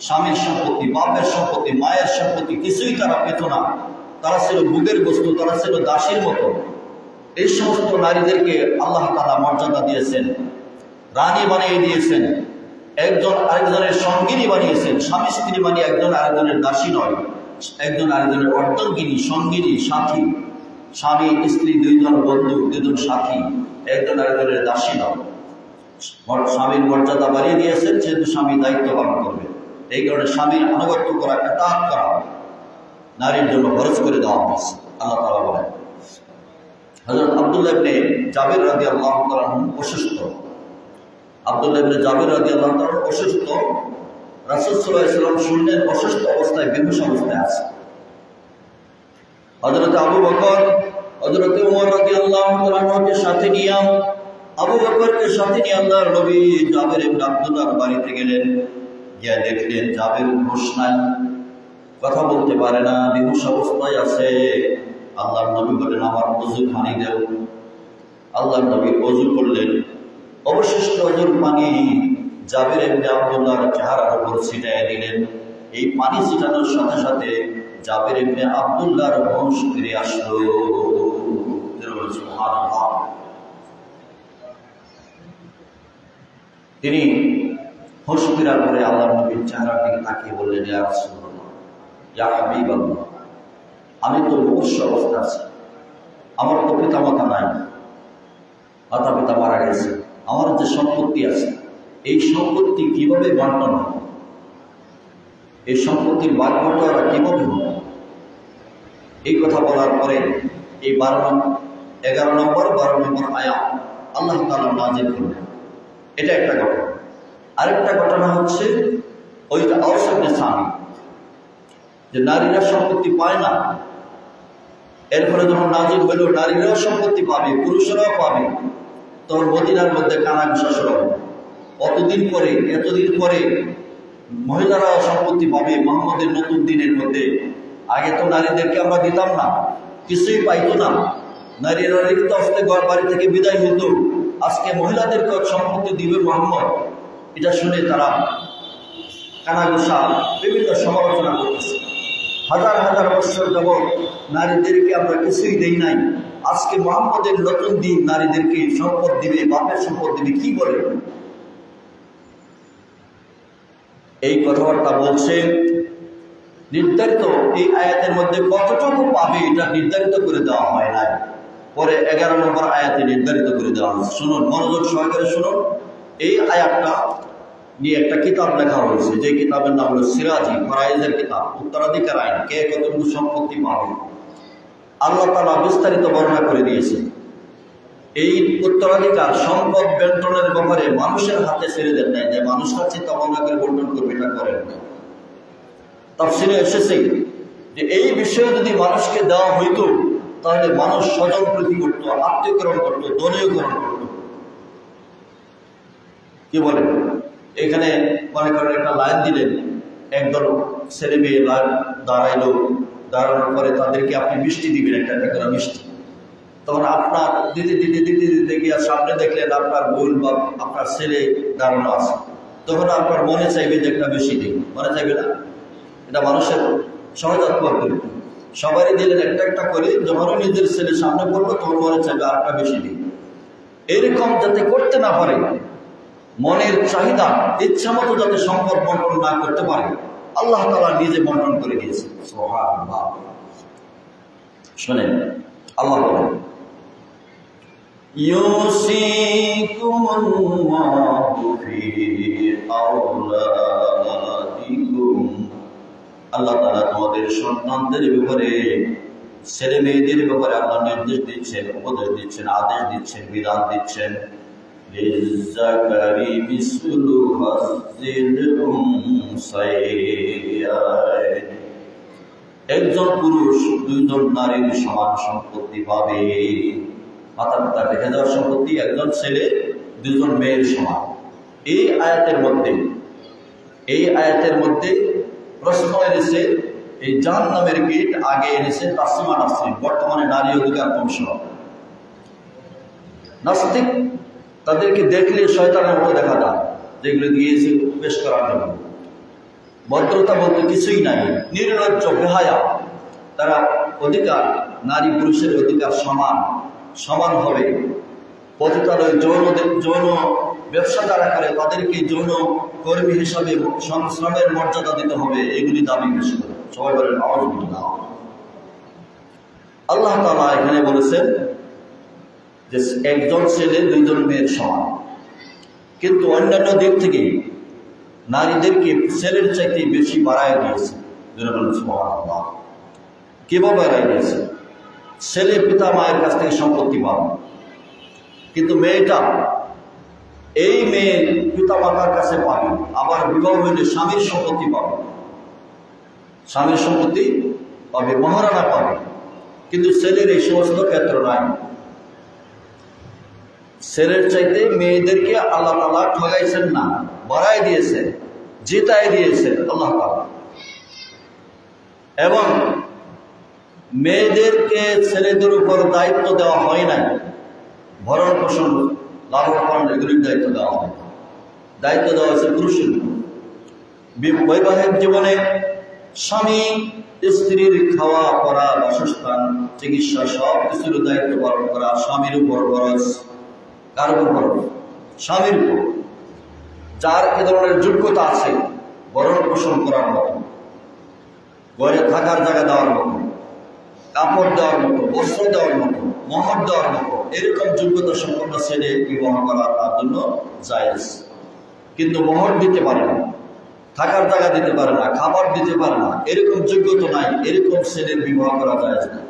স্বামীর সম্পত্তি, বাপের সম্পত্তি, মায়ের সম্পত্তি কিছুই তারা পেত না, তারা ছিল বুকের বস্তু, তারা ছিল দাসীর মতো। এই সমস্ত নারীদেরকে আল্লাহ তাআলা মর্যাদা দিয়েছেন, রানী বানিয়ে দিয়েছেন, একজন আরেকজনের সঙ্গিনী বানিয়েছেন। স্বামী স্ত্রী মানে একজন আরেকজনের দাসী নয়, একজন আরেকজনের অর্ধাঙ্গিনী, সঙ্গিনী, সাথী। স্বামী স্ত্রী দুইজন বন্ধু, দুজন সাথী, একজন আরেকজনের দাসী নয়। স্বামীর মর্যাদা বাড়িয়ে দিয়েছেন, যেহেতু স্বামী দায়িত্ব পালন করবে। এই কারণে স্বামীর আনুগত্য করা, ইতাআত করা নারীর জন্য খরচ করে দেওয়া হয়েছে। আল্লাহ তাআলা বলেন, হযরত আব্দুল্লাহ ইবনে জাবির রাদিয়াল্লাহু তাআলা অসুস্থ। আব্দুল্লাহ ইবনে জাবির রাদিয়াল্লাহু তাআলা অসুস্থ। রাসূল সাল্লাল্লাহু আলাইহি ওয়াসাল্লাম শুনলেন অসুস্থ অবস্থায়, বেহুশ অবস্থায় আছে। হযরত আবু বকর, হযরত ওমর রাদিয়াল্লাহু তাআলাকে সাথে নিয়ে, আবু বকরকে সাথে নিয়ে আল্লাহর নবী জাবির ইবনে আব্দুল্লাহর বাড়িতে গেলেন। গিয়ে দেখলেন জাবির হুঁশ নাই, কথা বলতে পারে না, বেহুশ অবস্থায় আছে। আল্লাহর নবী বলেন, আমার ওযু পানি দাও। আল্লাহর নবী ওযু করলেন, অবশিষ্ট ওযুর পানি জাবির ইবনে আব্দুল্লাহর চেহারার উপর ছিটিয়ে দিলেন। এই পানি ছিটানোর সাথে সাথে জাবির ইবনে আব্দুল্লাহর হুঁশ ফিরে আসলো। সুবহানাল্লাহ। তিনি হুঁশ ফেরার পরে আল্লাহর নবীর চেহারার দিকে তাকিয়ে বললেন, ইয়া রাসূলুল্লাহ, ইয়া হাবিবাল্লাহ, আমি তো মুমূর্ষ অবস্থা আছি, আমার তো পিতামাতা নাই, মাতা পিতা মারা গেছে, আমার যে সম্পত্তি আছে এই সম্পত্তি কিভাবে বন্টন হবে, এই সম্পত্তির ভাগ বটোয়ারা কিভাবে হবে? এই কথা বলার পরে এই 11 নম্বর 12 নম্বর আয়াত আল্লাহ তাআলা নাযিল করলেন। এটা একটা ঘটনা। আরেকটা ঘটনা হচ্ছে ওইটা আওস ইবনে সামি, যে নারীরা সম্পত্তি পায় না, এরপরে যখন নাযিল হলো নারীরাও সম্পত্তি পাবে, পুরুষরাও পাবে, তখন মদিনার মধ্যে কানাঘুষা শুরু হবে। এতদিন পরে মহিলারাও সম্পত্তি পাবে মুহাম্মদের নতুন দিনের মধ্যে। আগে তো নারীদেরকে আমরা দিতাম না, কিছুই পাইতো না, নারীরা রিক্ত হস্তে ঘর বাড়ি থেকে বিদায় হতো। আজকে মহিলাদেরকে সম্পত্তি দিবে মুহাম্মদ, এটা শুনে তারা কানাঘুষা, বিভিন্ন সমালোচনা করতেছে। হাজার হাজার বছর যাবৎ নারীদেরকে আমরা কিছুই দেই নাই, আজকে মুহাম্মদের নতুন দিন নারীদেরকে সম্পদ দিবে, বাপের সম্পদ দিবে, কি বলে? এই কথাবার্তা বলছে। নির্ধারিত এই আয়াতের মধ্যে কতটুকু পাবে এটা নির্ধারিত করে দেওয়া হয় নাই, পরে 11 নম্বর আয়াতে নির্ধারিত করে দেওয়া হয়েছে। শুনুন, মনোযোগ সহকারে শুনুন। এই আয়াতটা নিয়ে একটা কিতাব লেখা হয়েছে, যে কিতাবের নাম হলো সিরাজি ফরাইজের কিতাব, উত্তরাধিকার আইন, কে কতটুকু সম্পত্তি পাবে। আল্লাহ তাআলা বিস্তারিত বর্ণনা করে দিয়েছে। এই উত্তরাধিকার সম্পদ বন্টনের ব্যাপারে মানুষের হাতে ছেড়ে দেন নাই, যে মানুষরা চিন্তা ভাবনা করে বন্টন করবে, এটা করেন না। তাফসীরে এসেছে যে এই বিষয়ে যদি মানুষকে দেওয়া হইতো তাহলে মানুষ স্বজন প্রীতি করতো, আত্মীয়করণ করতো, দলীয়করণ করতো। কি বলেন? এখানে মনে করেন একটা লাইন দিলেন, একদল ছেলে মেয়ে দাঁড়াইলো, দাঁড়ানোর পরে তাদেরকে আপনি মিষ্টি দিবেন, একটা করে মিষ্টি। তখন আপনার দিতে দিতে দিতে দিতে গিয়ে সামনে দেখলেন আপনার বোন বা আপনার ছেলে দাঁড়ানো আছে, তখন আপনার মনে চাইবে যে একটা বেশি দিন, মনে চাইবে না? এটা মানুষের সহজাত। সবারই দিলেন একটা একটা করে, যখন নিজের ছেলে সামনে পড়লো তখন মনে চাইবে আর একটা বেশি দিন। এরকম যাতে করতে না পারে, মনের চাহিদা ইচ্ছা মতো যাতে সম্পদ বন্টন না করতে পারে, আল্লাহ তাআলা নিজে বন্টন করে দিয়েছে। সুবহানাল্লাহ। শোনেন, আল্লাহ বলেন, ইউসিকুমুল্লাহু ফি আওলাদিকুম। আল্লাহ তাআলা তোমাদের সন্তানদের ব্যাপারে, ছেলে মেয়েদের ব্যাপারে আল্লাহ নির্দেশ দিচ্ছেন, উপদেশ দিচ্ছেন, আদেশ দিচ্ছেন, বিধান দিচ্ছেন। লিযাকারি মিসলু হাযিল উনসায়াইন। একজন পুরুষ দুইজন নারীর সমান সম্পত্তি পাবে। মাতা পিতা রেখে যাওয়ার সম্পত্তি একজন ছেলে দুজন মেয়ের সমান। এই আয়াতের মধ্যে প্রশ্ন এনেছে, এই জাহান্নামের গেট আগে এনেছে তাসলিমা নাসরিন, বর্তমানে নারী অধিকার কমিশন। নাস্তিক তাদেরকে দেখলে শয়তানের মতো দেখা যায়, যেগুলো দিয়েছে পেশ করার জন্য। ভদ্রতা বলতে কিছুই নাই, নির্লজ্জ, বেহায়া। তারা অধিকার, নারী পুরুষের অধিকার সমান সমান হবে। পতিতালয় যৌন ব্যবসা যারা করে তাদেরকে যৌন কর্মী হিসাবে শ্রমের মর্যাদা দিতে হবে, এগুলি দাবি বেশি করে। সবাই বলেন আউযুবিল্লাহ। আল্লাহ তাআলা এখানে বলেছেন যে একজন ছেলে দুইজন মেয়ের সমান, কিন্তু অন্যান্য দিক থেকে নারীদেরকে ছেলের চাইতে বেশি বাড়ায় দিয়েছে। সুবহানাল্লাহ। কিভাবে বাড়ায় দিয়েছে? ছেলে পিতা মায়ের কাছ থেকে সম্পত্তি পাবে, কিন্তু মেয়েটা এই মেয়ে পিতা মাতার কাছে পাবে, আবার বিবাহ হইলে স্বামীর সম্পত্তি পাবে, স্বামীর সম্পত্তি পাবে, মহারানা পাবে। কিন্তু ছেলের এই সমস্ত ক্ষেত্র নাই। ছেলের চাইতে মেয়েদেরকে আল্লাহ তাআলা ঠগাইছেন না, বাড়ায় দিয়েছেন, জিতায় দিয়েছেন আল্লাহ তাআলা। এবং মেয়েদেরকে ছেলেদের উপর দায়িত্ব দেওয়া হয় নাই, ভরণ পোষণ, লালন পালন এগুলির দায়িত্ব দেওয়া হয়। দায়িত্ব দেওয়া হয়েছে পুরুষের। বৈবাহিক জীবনে স্বামী স্ত্রীর খাওয়া পড়া, বাসস্থান, চিকিৎসা সব কিছুর দায়িত্ব পালন করা স্বামীর উপর খরচ। কার উপর খরচ? স্বামীর উপর। যার এ ধরনের যোগ্যতা আছে, ভরণ পোষণ করার মতো, ঘরে থাকার জায়গা দেওয়ার মতো, কাপড় দেওয়ার মতো, বস্ত্র দেওয়ার মতো, মোহর দেওয়ার মতো, এরকম যোগ্যতা সম্পন্ন ছেলে বিবাহ করা তার জন্য জায়েজ। কিন্তু মোহর দিতে পারে না, থাকার জায়গা দিতে পারে না, খাবার দিতে পারে না, এরকম যোগ্যতা নাই, এরকম ছেলের বিবাহ করা জায়েজ না।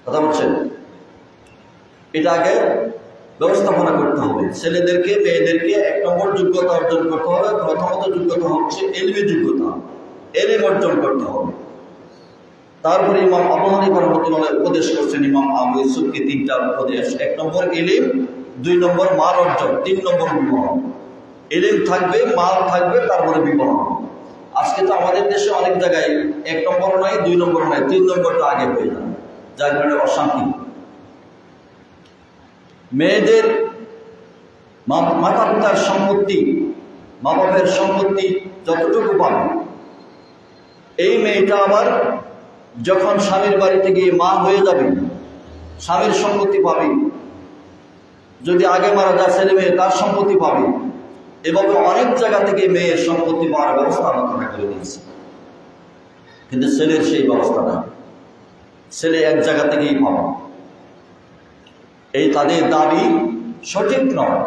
কথা বলছেন? এটা আগে ব্যবস্থাপনা করতে হবে। ছেলেদেরকে মেয়েদেরকে 1 নম্বর যোগ্যতা অর্জন করতে হবে। প্রথমত যোগ্যতা হচ্ছে এলমি যোগ্যতা, এলম অর্জন করতে হবে। তারপরে ইমাম আবু হানিফা রাহমাতুল্লাহ উপদেশ করছেন, ইমাম আবু ইউসুফকে 3টা উপদেশ। 1 নম্বর এলিম, 2 নম্বর মাল অর্জন, 3 নম্বর বিবাহ। এলিম থাকবে, মাল থাকবে, তারপরে বিবাহ। আজকে তো আমাদের দেশে অনেক জায়গায় 1 নম্বর নাই, 2 নম্বর নাই, 3 নম্বরটা আগে হয়ে যায়, যার কারণে অশান্তি। মেয়েদের মাতা পিতার সম্পত্তি, মা বাপের সম্পত্তি যতটুকু পাবে, এই মেয়েটা আবার যখন স্বামীর বাড়িতে গিয়ে মা হয়ে যাবে, স্বামীর সম্পত্তি পাবে। যদি আগে মারা যায় ছেলে মেয়ে, তার সম্পত্তি পাবে। এভাবে অনেক জায়গা থেকে মেয়ের সম্পত্তি পাওয়ার ব্যবস্থা আলোচনা করে দিয়েছে। কিন্তু ছেলের সেই ব্যবস্থা নাই, ছেলে এক জায়গা থেকেই পাবে। এই তাদের দাবি সঠিক নয়।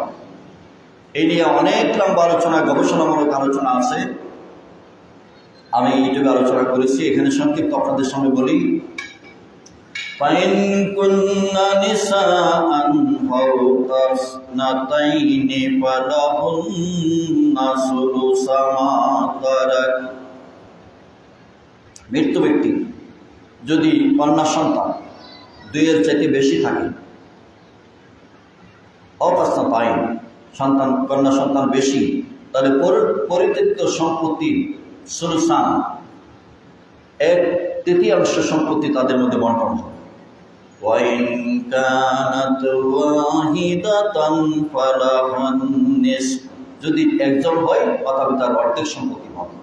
এই নিয়ে অনেক লম্বা আলোচনা, গবেষণামূলক আলোচনা আছে, আমি ইউটিউবে আলোচনা করেছি। এখানে সংক্ষিপ্ত আপনাদের সামনে বলি। فإن كن نساء فوق اثنتين فلهن ثلث ما ترك। মৃত্যু ব্যক্তি যদি কন্যা সন্তান দুইয়ের চাইতে বেশি থাকে, অপাস্তাতাইন সন্তান কন্যা সন্তান বেশি, তাহলে পরিত্যক্ত সম্পত্তি সুলসান 1/3 সম্পত্তি তাদের মধ্যে বন্টন হবে। وَإِنْ كَانَتْ وَاحِدَةً فَلَهَا النِّصْفُ যদি একজন হয় তবে তার অর্ধেক সম্পত্তি হবে।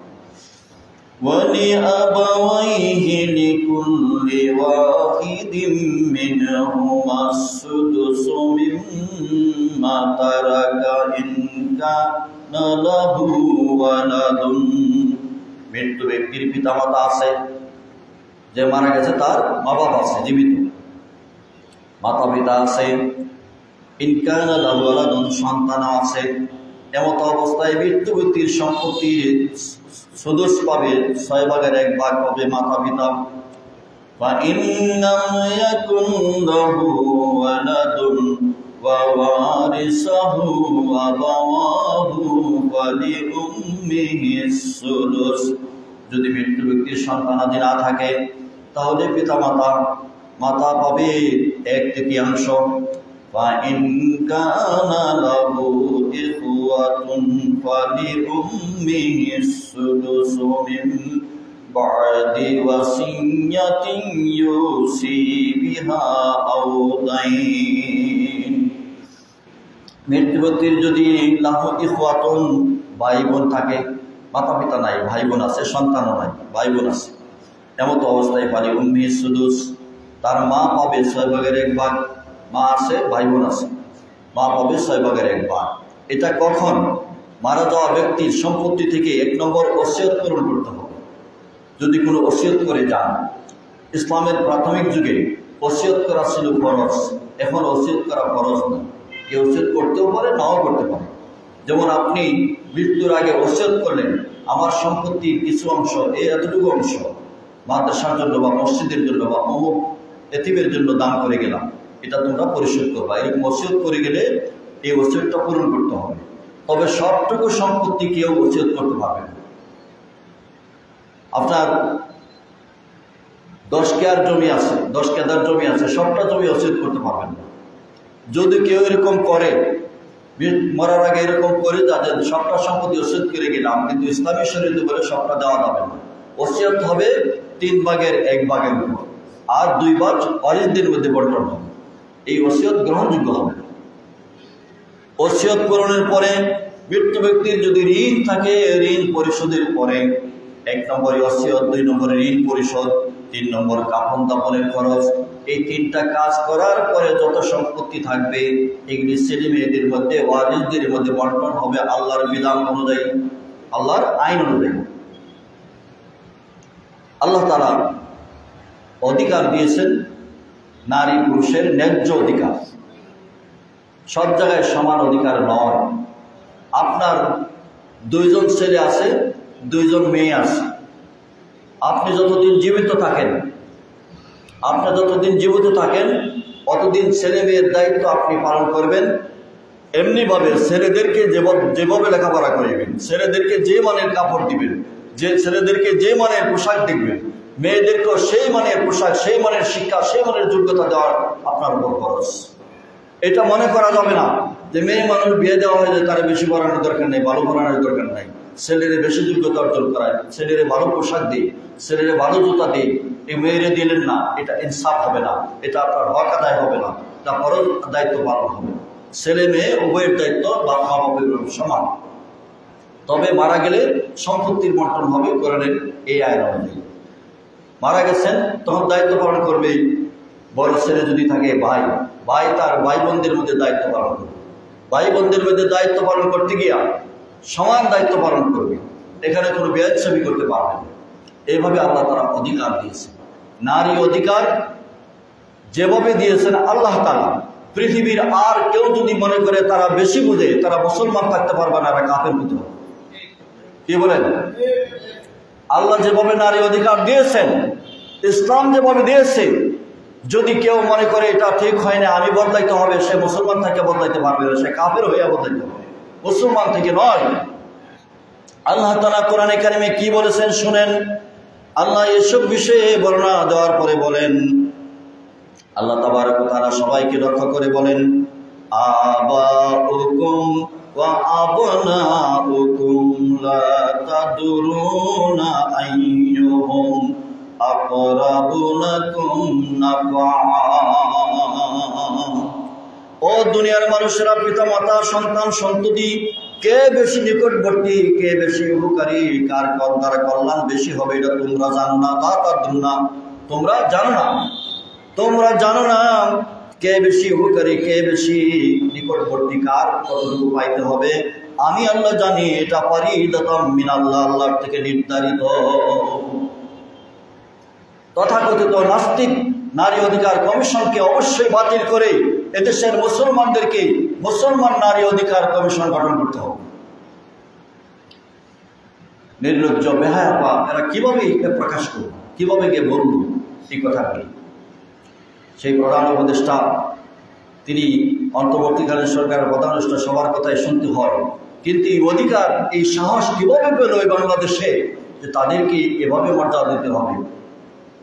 وَلِأَبَوَيْهِ لِكُلِّ وَاحِدٍ مِّنْهُمَا السُّدُسُ مِمَّا تَرَكَ إِنْ كَانَ لَهُ وَلَدٌ। মৃত্যু ব্যক্তির পিতামাতা আছে, যে মারা গেছে তার মা বাবা আছে, জীবিত মাতা পিতা আছে, ইন কানা লাহু ওয়ালাদুন সন্তান আছে, এমত অবস্থায় মৃত্যু ব্যক্তির সম্পত্তির সুদুস পাবে, 6/1 পাবে মাতা পিতা। ওয়া ইন লাম ইয়াকুন লাহু ওয়ালাদুন ওয়া ওয়ারিসাহু আবাওয়াহু ফালিউম্মিহি সুদুস যদি মৃত্যু ব্যক্তির সন্তানাদি না থাকে তাহলে মাতা পাবে 1/3। وَإِنْ كَانَ لَهُ إِخْوَةٌ فَلِأُمِّهِ السُّدُسُ مِنْ بَعْدِ وَصِيَّةٍ يُوصِي بِهَا أَوْ دَيْنٍ। মৃত্যু ব্যক্তির যদি লাহু ইখওয়াতুন ভাই বোন থাকে, মাতা পিতা নাই, ভাই বোন আছে, সন্তানও নাই, ভাই বোন আছে, এমত অবস্থায় ফালিউম্মিহি সুদুস তার মা পাবে 6/1, মা আছে, ভাই বোন আছে, মা পাবে 6/1। এটা কখন? মারা যাওয়া ব্যক্তির সম্পত্তি থেকে 1 নম্বর ওসিয়ত পূরণ করতে হবে। যদি কোনো ওসিয়ত করে যান, ইসলামের প্রাথমিক যুগে ওসিয়ত করা ছিল ফরজ, এখন ওসিয়ত করা ফরজ নয়, কেউ ওসিয়ত করতেও পারে, নাও করতে পারে। যেমন আপনি মৃত্যুর আগে ওসিয়ত করলেন, আমার সম্পত্তির কিছু অংশ, এতটুকু অংশ মাদ্রাসার জন্য বা মসজিদের জন্য বা অমুক এতিমের জন্য দান করে গেলাম, এটা তোমরা পরিশোধ করবা। এরকম ওসিয়ত করে গেলে এই ওসিয়তটা পূরণ করতে হবে। তবে সবটুকু সম্পত্তি কেউ ওসিয়ত করতে পারবে না। আপনার 10 কেয়ার জমি আছে, 10 কেদার জমি আছে, সবটা জমি ওসিয়ত করতে পারবেন না। যদি কেউ এরকম করে, মরার আগে এরকম করে যাদের সবটা সম্পত্তি ওসিয়ত করে গেলাম, কিন্তু ইসলামী শরীয়তে বলে সবটা দেওয়া যাবে না। ওসিয়ত হবে 3/1 উপর, আর 2 ভাগ ওয়ারিসদের মধ্যে বন্টন হবে। এই ওসিয়ত গ্রহণযোগ্য হবে। ওসিয়ত পূরণের পরে মৃত্যু ব্যক্তির যদি ঋণ থাকে, ঋণ পরিশোধের পরে 1 নম্বরে ওসিয়ত, 2 নম্বরে ঋণ পরিশোধ, 3 নম্বর কাফন দাফনের খরচ। এই 3টা কাজ করার পরে যত সম্পত্তি থাকবে এগুলি ছেলে মেয়েদের মধ্যে, ওয়ারিসদের মধ্যে বন্টন হবে আল্লাহর বিধান অনুযায়ী, আল্লাহর আইন অনুযায়ী। আল্লাহ তাআলা অধিকার দিয়েছেন নারী পুরুষের ন্যায্য অধিকার, সব জায়গায় সমান অধিকার নয়। আপনার 2 জন ছেলে আছে, 2 জন মেয়ে আছে, আপনি যতদিন জীবিত থাকেন অতদিন ছেলে মেয়ের দায়িত্ব আপনি পালন করবেন। এমনিভাবে ছেলেদেরকে যেভাবে লেখাপড়া করিবেন, ছেলেদেরকে যে মানের কাপড় দিবেন, ছেলেদেরকে যে মানের পোশাক দেখবেন, মেয়েদেরকেও সেই মানের পোশাক, সেই মানের শিক্ষা, সেই মানের যোগ্যতা দেওয়ার আপনার উপর খরচ। এটা মনে করা যাবে না যে মেয়ে মানুষ বিয়ে দেওয়া হয়ে যায়, তারা বেশি পড়ানোর দরকার নেই, ভালো পড়ানোর দরকার নাই, ছেলেরে বেশি যোগ্যতা অর্জন করায়, ছেলেরে ভালো পোশাক দিই, ছেলেরে ভালো জুতা দিই, এই মেয়েরে দিলেন না, এটা ইনসাফ হবে না, এটা আপনার হক আদায় হবে না, এটা ফরজ দায়িত্ব পালন হবে। ছেলে মেয়ে উভয়ের দায়িত্ব বাপ মা বাপের সমান। তবে মারা গেলে সম্পত্তির বন্টন হবে কোরআনের এই আইন অনুযায়ী। মারা গেছেন তখন দায়িত্ব পালন করবে বড় ছেলে যদি থাকে ভাই তার ভাই বোনদের মধ্যে দায়িত্ব পালন করবে। ভাই বোনদের মধ্যে দায়িত্ব পালন করতে গিয়া সমান দায়িত্ব পালন করবে, এখানে কোনো বেয়াদবি করতে পারবে না। এইভাবে আল্লাহ তাআলা অধিকার দিয়েছেন। নারী অধিকার যেভাবে দিয়েছেন আল্লাহ তাআলা, পৃথিবীর আর কেউ যদি মনে করে তারা বেশি বুঝে, তারা মুসলমান থাকতে পারবে না, এরা কাফের হতে হবে। কি বলেন? আল্লাহ যেভাবে নারী অধিকার দিয়েছেন, ইসলাম যেভাবে দিয়েছে, যদি কেউ মনে করে এটা ঠিক হয় না, আমি বদলাইতে হবে, সে মুসলমান থেকে বদলাইতে পারবে না, সে কাফের হইয়া বদলাইতে হবে, মুসলমান থেকে নয়। আল্লাহ তাআলা কোরআনে কারিমে কি বলেছেন শুনেন। আল্লাহ এসব বিষয়ে বর্ণনা দেওয়ার পরে বলেন, আল্লাহ তাবারক ওয়া তাআলা সবাইকে লক্ষ্য করে বলেন, আবাউকুম ওয়া আবনাউকুম লা তাদরুনা আইয়ুহুম আকরাবু লাকুম নাফআ। ও দুনিয়ার মানুষেরা, পিতামাতা, সন্তান সন্ততি, কে বেশি নিকটবর্তী, কে বেশি উপকারী, কার দ্বারা কল্যাণ বেশি হবে, এটা তোমরা জানো না। তা তাদরুনা, তোমরা জানো না, তোমরা জানো না কে বেশি উপকারী, কে বেশি নিকটবর্তী, কার কতটুকু পাইতে হবে। আমি আল্লাহ জানি, এটা ফারিদাতাম মিনাল্লাহ, আল্লাহর থেকে নির্ধারিত। তথাকথিত নাস্তিক নারী অধিকার কমিশনকে অবশ্যই বাতিল করে এদেশের মুসলমানদেরকে মুসলমান নারী অধিকার কমিশন গঠন করতে হবে। নির্লজ্জ বেহায়াপা এরা কিভাবে প্রকাশ করবে, কিভাবে গিয়ে বলল এই কথাটি। সেই প্রধান উপদেষ্টা তিনি অন্তর্বর্তীকালীন সরকারের প্রধানষ্টা, সবার কথাই শুনতে হয়, কিন্তু এই অধিকার, এই সাহস কিভাবে পেল এই বাংলাদেশে যে তাদেরকে এভাবে মর্যাদা দিতে হবে।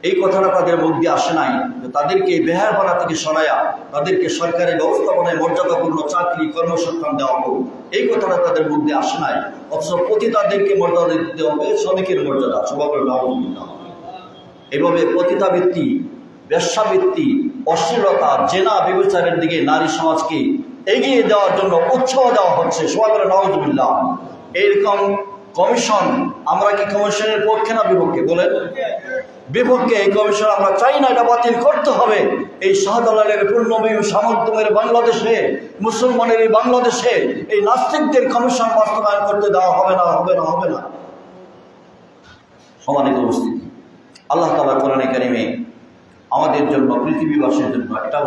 এই কথাটা তাদের মুখ দিয়ে আসে নাই যে তাদেরকে বেহায়াপনা থেকে সরাইয়া তাদেরকে সরকারি ব্যবস্থাপনায় মর্যাদাপূর্ণ চাকরি কর্মসংস্থান দেওয়া হোক, এই কথাটা তাদের মুখ দিয়ে আসে নাই। অথচ পতিতাদেরকে মর্যাদা দিতে হবে, শ্রমিকের মর্যাদা, স্বভাবের নাউজুবিল্লাহ। এভাবে পতিতাবৃত্তি, বেশ্যাবৃত্তি, অশ্লীলতা, জেনা, ব্যভিচারের দিকে নারী সমাজকে এগিয়ে দেওয়ার জন্য উৎসাহ দেওয়া হচ্ছে, স্বভাবের নাউজুবিল্লাহ। এইরকম কমিশন, আমরা কি কমিশনের পক্ষে না বিপক্ষে? বলেন বিপক্ষে। এই কমিশন আমরা চাই না, এটা বাতিল করতে হবে। এই শাহজালালের পূর্ণভূমি সামর্থ্যের বাংলাদেশে, মুসলমানের এই বাংলাদেশে এই নাস্তিকদের কমিশন বাস্তবায়ন করতে দেওয়া হবে না, হবে না, হবে না। সম্মানিত উপস্থিতি, আল্লাহ তাআলা কোরআনে কারিমে আমাদের জন্য, পৃথিবীবাসীর জন্য একটা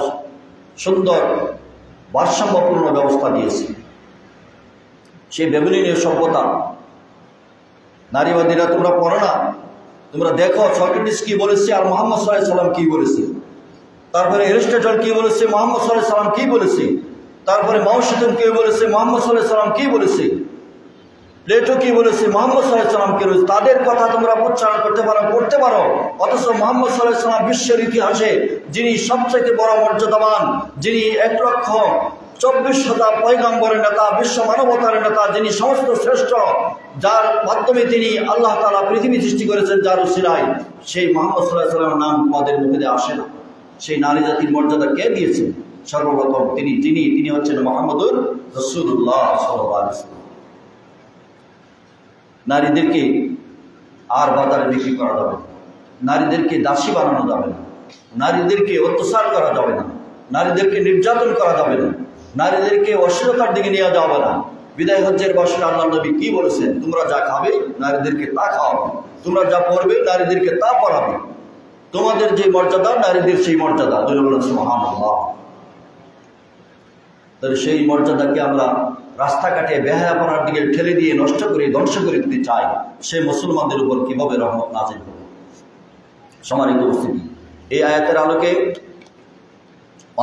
সুন্দর ভারসাম্যপূর্ণ ব্যবস্থা দিয়েছে। সেই ব্যাবিলনীয় সভ্যতা, নারীবাদীরা তোমরা পড়ো না, তোমরা দেখো সক্রেটিস কি বলেছে আর মুহাম্মদ সাল্লাল্লাহু আলাইহি সাল্লাম কি বলেছে, তারপরে এরিস্টটল কি বলেছে, মুহাম্মদ সাল্লাল্লাহু আলাইহি সাল্লাম কি বলেছে, তারপরে মাও সেতুং কি বলেছে, মুহাম্মদ সাল্লাল্লাহু আলাইহি সাল্লাম কি বলেছে, প্লেটো কি বলেছে, মুহাম্মদ সাল্লাল্লাহু আলাইহি সাল্লাম কি বলেছে। তাদের কথা তোমরা উচ্চারণ করতে পারো, পড়তে পারো, অথচ মুহাম্মদ সাল্লাল্লাহু আলাইহি সাল্লাম বিশ্বের ইতিহাসে যিনি সবচেয়ে বড় মর্যাদাবান, যিনি 1,24,000 পয়গম্বরের নেতা, বিশ্ব মানবতার নেতা, যিনি সমস্ত শ্রেষ্ঠ, যার মাধ্যমে তিনি আল্লাহ তাআলা পৃথিবী সৃষ্টি করেছেন, যার উসিলায়, সেই মুহাম্মদ সাল্লাল্লাহু আলাইহি সাল্লামের নাম তোমাদের মুখে দিয়ে আসে না। সেই নারী জাতির মর্যাদা কে দিয়েছেন? সর্বপ্রথম তিনি হচ্ছেন মুহাম্মদুর রাসূলুল্লাহ সাল্লাল্লাহু আলাইহি ওয়াসাল্লাম। নারীদেরকে আর বাজারে বিক্রি করা যাবে না, নারীদেরকে দাসী বানানো যাবে না, নারীদেরকে অত্যাচার করা যাবে না, নারীদেরকে নির্যাতন করা যাবে না, নারীদেরকে অশ্লীলতার দিকে নিয়ে যাবে না। বিদায় হজ্জের বছরে আল্লাহ নবী কি বলেছেন? তোমরা যা খাবে নারীদেরকে তা খাওয়াবে, তোমরা যা পড়বে নারীদেরকে তা পড়াবে, তোমাদের যে মর্যাদা নারীদের সেই মর্যাদা। সুবহানাল্লাহ। তাহলে সেই মর্যাদাকে আমরা রাস্তাঘাটে বেহায়াপনার দিকে ঠেলে দিয়ে নষ্ট করে ধ্বংস করে দিতে চাই, সে মুসলমানদের উপর কিভাবে রহমত নাযিল হবে? সম্মানিত উপস্থিতি, এই আয়াতের আলোকে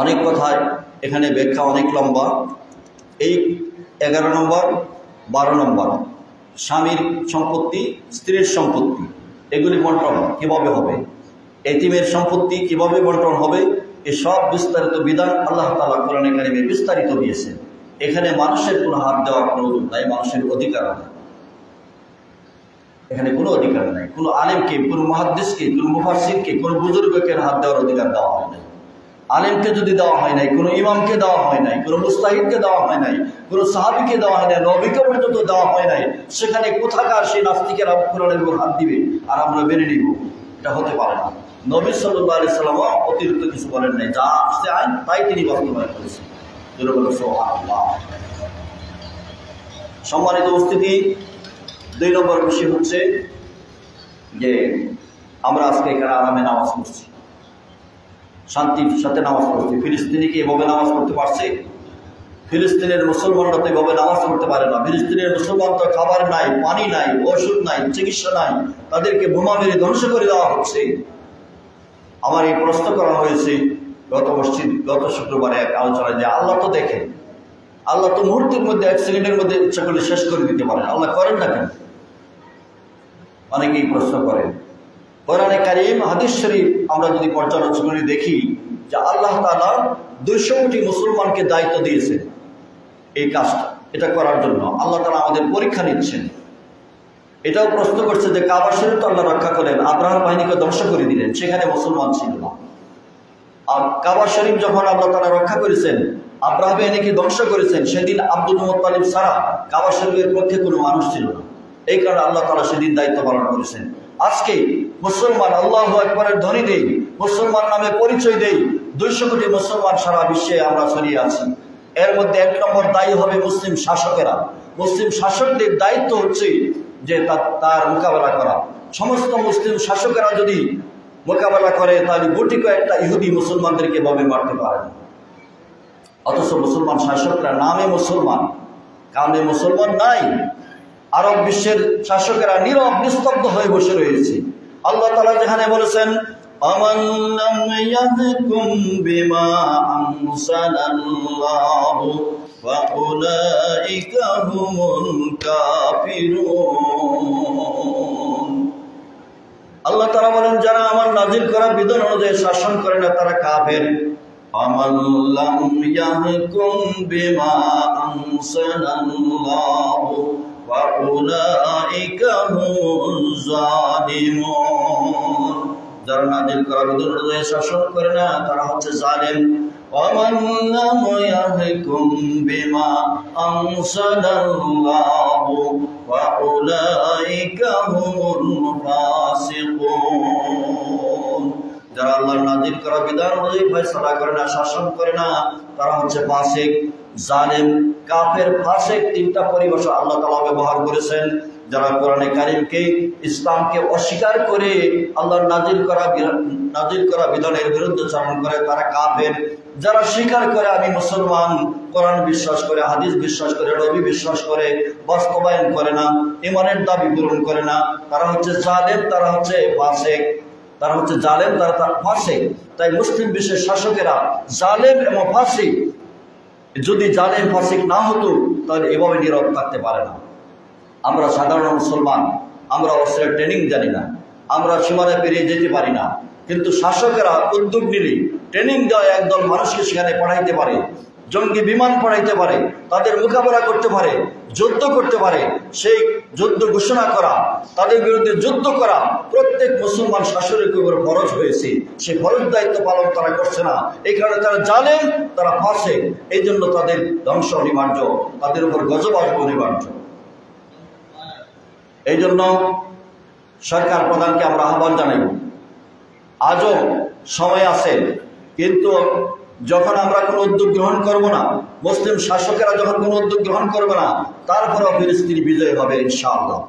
অনেক কথায় এখানে ব্যাখ্যা অনেক লম্বা। এই 11 নম্বর 12 নম্বর স্বামীর সম্পত্তি, স্ত্রীর সম্পত্তি, এগুলি বন্টন কিভাবে হবে, এতিমের সম্পত্তি কিভাবে বন্টন হবে, এসব বিস্তারিত বিধান আল্লাহ তাআলা কোরআনে কারিমে বিস্তারিত দিয়েছেন। এখানে মানুষের কোনো হাত দেওয়ার প্রয়োজন নাই, মানুষের অধিকার নেই, এখানে কোনো অধিকার নাই। কোনো আলেমকে, কোনো মুহাদ্দিসকে, কোনো মুফাসসিরকে, কোনো বুজুর্গকে হাত দেওয়ার অধিকার দেওয়া হয় নাই। আলেমকে যদি দেওয়া হয় নাই, কোনো ইমামকে দেওয়া হয় নাই, কোনো মুস্তাহিদকে দেওয়া হয় নাই, কোনো সাহাবীকে দেওয়া হয় নাই, নবীকে পর্যন্ত দেওয়া হয় নাই, সেখানে কোথাকার সেই নাস্তিকেরা কোরআনের উপর হাত দিবে আর আমরা মেনে নিব? এটা হতে পারে না। নবী সাল্লাল্লাহু আলাইহি সাল্লাম অতিরিক্ত কিছু বলেন নাই, যা আসছে আইন তাই তিনি বাস্তবায়ন করেছেন। সুবহানাল্লাহ। সম্মানিত উপস্থিতি, 2 নম্বর বিষয় হচ্ছে যে আমরা আজকে এখানে আরামে নামাজ পড়ছি, শান্তির সাথে নামাজ পড়ছি। ফিলিস্তিনি কি এভাবে নামাজ পড়তে পারছে? ফিলিস্তিনের মুসলমানরা তো এভাবে নামাজ পড়তে পারে না। ফিলিস্তিনের মুসলমান তো খাবার নাই, পানি নাই, ওষুধ নাই, চিকিৎসা নাই, তাদেরকে বোমা মেরে ধ্বংস করে দেওয়া হচ্ছে। আমার এই প্রশ্ন করা হয়েছে গত শুক্রবারে এক আলোচনায় যে আল্লাহ তো দেখেন, আল্লাহ তো মুহূর্তের মধ্যে 1 সেকেন্ডের মধ্যে ইচ্ছা করলে শেষ করে দিতে পারেন, আল্লাহ করেন না কেন? অনেকেই প্রশ্ন করেন। কোরআনে কারীম হাদিস শরীফ আমরা যদি পর্যালোচনা করে দেখি যে আল্লাহ তাআলা 200 কোটি মুসলমানকে দায়িত্ব দিয়েছেন এই কাজটা, এটা করার জন্য। আল্লাহ তাআলা আমাদের পরীক্ষা নিচ্ছেন। এটাও প্রশ্ন করছে যে কাবা শরীফ তো আল্লাহ রক্ষা করলেন, আব্রাহার বাহিনীকে ধ্বংস করে দিলেন, সেখানে মুসলমান ছিল না। আর কাবা শরীফ যখন আল্লাহ তাআলা রক্ষা করেছেন, আব্রাহা বাহিনীকে ধ্বংস করেছেন, সেদিন আব্দুল মুত্তালিব ছাড়া কাবা শরীফের পক্ষে কোনো মানুষ ছিল না। এই কারণে আল্লাহ তাআলা সেদিন দায়িত্ব পালন করেছেন। আজকে মুসলমান আল্লাহু আকবারের ধ্বনি দেই, মুসলমান নামে পরিচয় দেই, 200 কোটি মুসলমান সারা বিশ্বে আমরা ছড়িয়ে আছি। এর মধ্যে 1 নম্বর দায়ী হবে মুসলিম শাসকেরা। মুসলিম শাসকদের দায়িত্ব হচ্ছে যে তার মোকাবেলা করা। সমস্ত মুসলিম শাসকেরা যদি মোকাবেলা করে তাহলে গুটি কয়েকটা ইহুদি মুসলমানদেরকে ভাবে মারতে পারে না। অথচ মুসলমান শাসকরা নামে মুসলমান, কামে মুসলমান নাই। আরব বিশ্বের শাসকেরা নীরব নিস্তব্ধ হয়ে বসে রয়েছে। আল্লাহ তাআলা যেখানে বলেছেন আমান লাম ইয়াহকুম বিমা আনজালাল্লাহু ওয়া উলাইকা হুমুল কাফিরুন। আল্লাহ তাআলা বলেন যারা আমার নাজিল করা বিধান অনুযায়ী শাসন করে না তারা কাফের। আমান লাম ইয়াহকুম বিমা আনজালাল্লাহু ওয়া উলাইকা হুমুজ জালিমুন। যারা নাজিল করা বিধান অনুযায়ী শাসন করে না তারা হচ্ছে জালেম। ওয়ামান লাম ইয়াহকুম বিমা আনজালাল্লাহু ওয়া উলাইকা হুমুল ফাসিকুন। যারা আল্লাহর নাজিল করা বিধান অনুযায়ী ফয়সালা করে না, শাসন করে না, তারা হচ্ছে ফাসিক, জালেম, কাফের। ফাসিক 3টা পরিভাষা আল্লাহ তাআলা ব্যবহার করেছেন। যারা কোরআনে কারীমকে, ইসলামকে অস্বীকার করে আল্লাহর নাজিল করা বিধানের বিরুদ্ধে চালন করে তারা কাফের। যারা স্বীকার করে আমি মুসলমান, কোরআন বিশ্বাস করে, হাদিস বিশ্বাস করে, নবী বিশ্বাস করে, বাস্তবায়ন করে না, ঈমানের দাবি পূরণ করে না, তারা হচ্ছে জালেম, তারা হচ্ছে ফাসিক। তারা হচ্ছে জালেম, তারা ফাসিক। তাই মুসলিম বিশ্বের শাসকেরা জালেম এবং ফাসিক। যদি জালেম ফাসিক না হতো তাহলে এভাবে নীরব থাকতে পারে না। আমরা সাধারণ মুসলমান, আমরা অস্ত্রের ট্রেনিং জানি না, আমরা সীমানা পেরিয়ে যেতে পারি না, কিন্তু শাসকেরা উদ্যোগ নিলে ট্রেনিং দেওয়া একদল মানুষকে সেখানে পাঠাইতে পারে, জঙ্গি বিমান পাঠাইতে পারে, তাদের মোকাবেলা করতে পারে, যুদ্ধ করতে পারে। সেই যুদ্ধ ঘোষণা করা, তাদের বিরুদ্ধে যুদ্ধ করা প্রত্যেক মুসলমান শাসকের উপর ফরজ হয়েছে। সেই ফরজ দায়িত্ব পালন তারা করছে না। এই কারণে তারা জালেম, তারা ফাসিক। এই জন্য তাদের ধ্বংস অনিবার্য, তাদের উপর গজব আসবে অনিবার্য। এই জন্য সরকার প্রধানকে আমরা আহ্বান জানাই, আজও সময় আছে, কিন্তু যখন আমরা কোনো উদ্যোগ গ্রহণ করব না, মুসলিম শাসকেরা যখন কোনো উদ্যোগ গ্রহণ করবে না, তারপরেও ফিলিস্তিনি বিজয় হবে ইনশাআল্লাহ।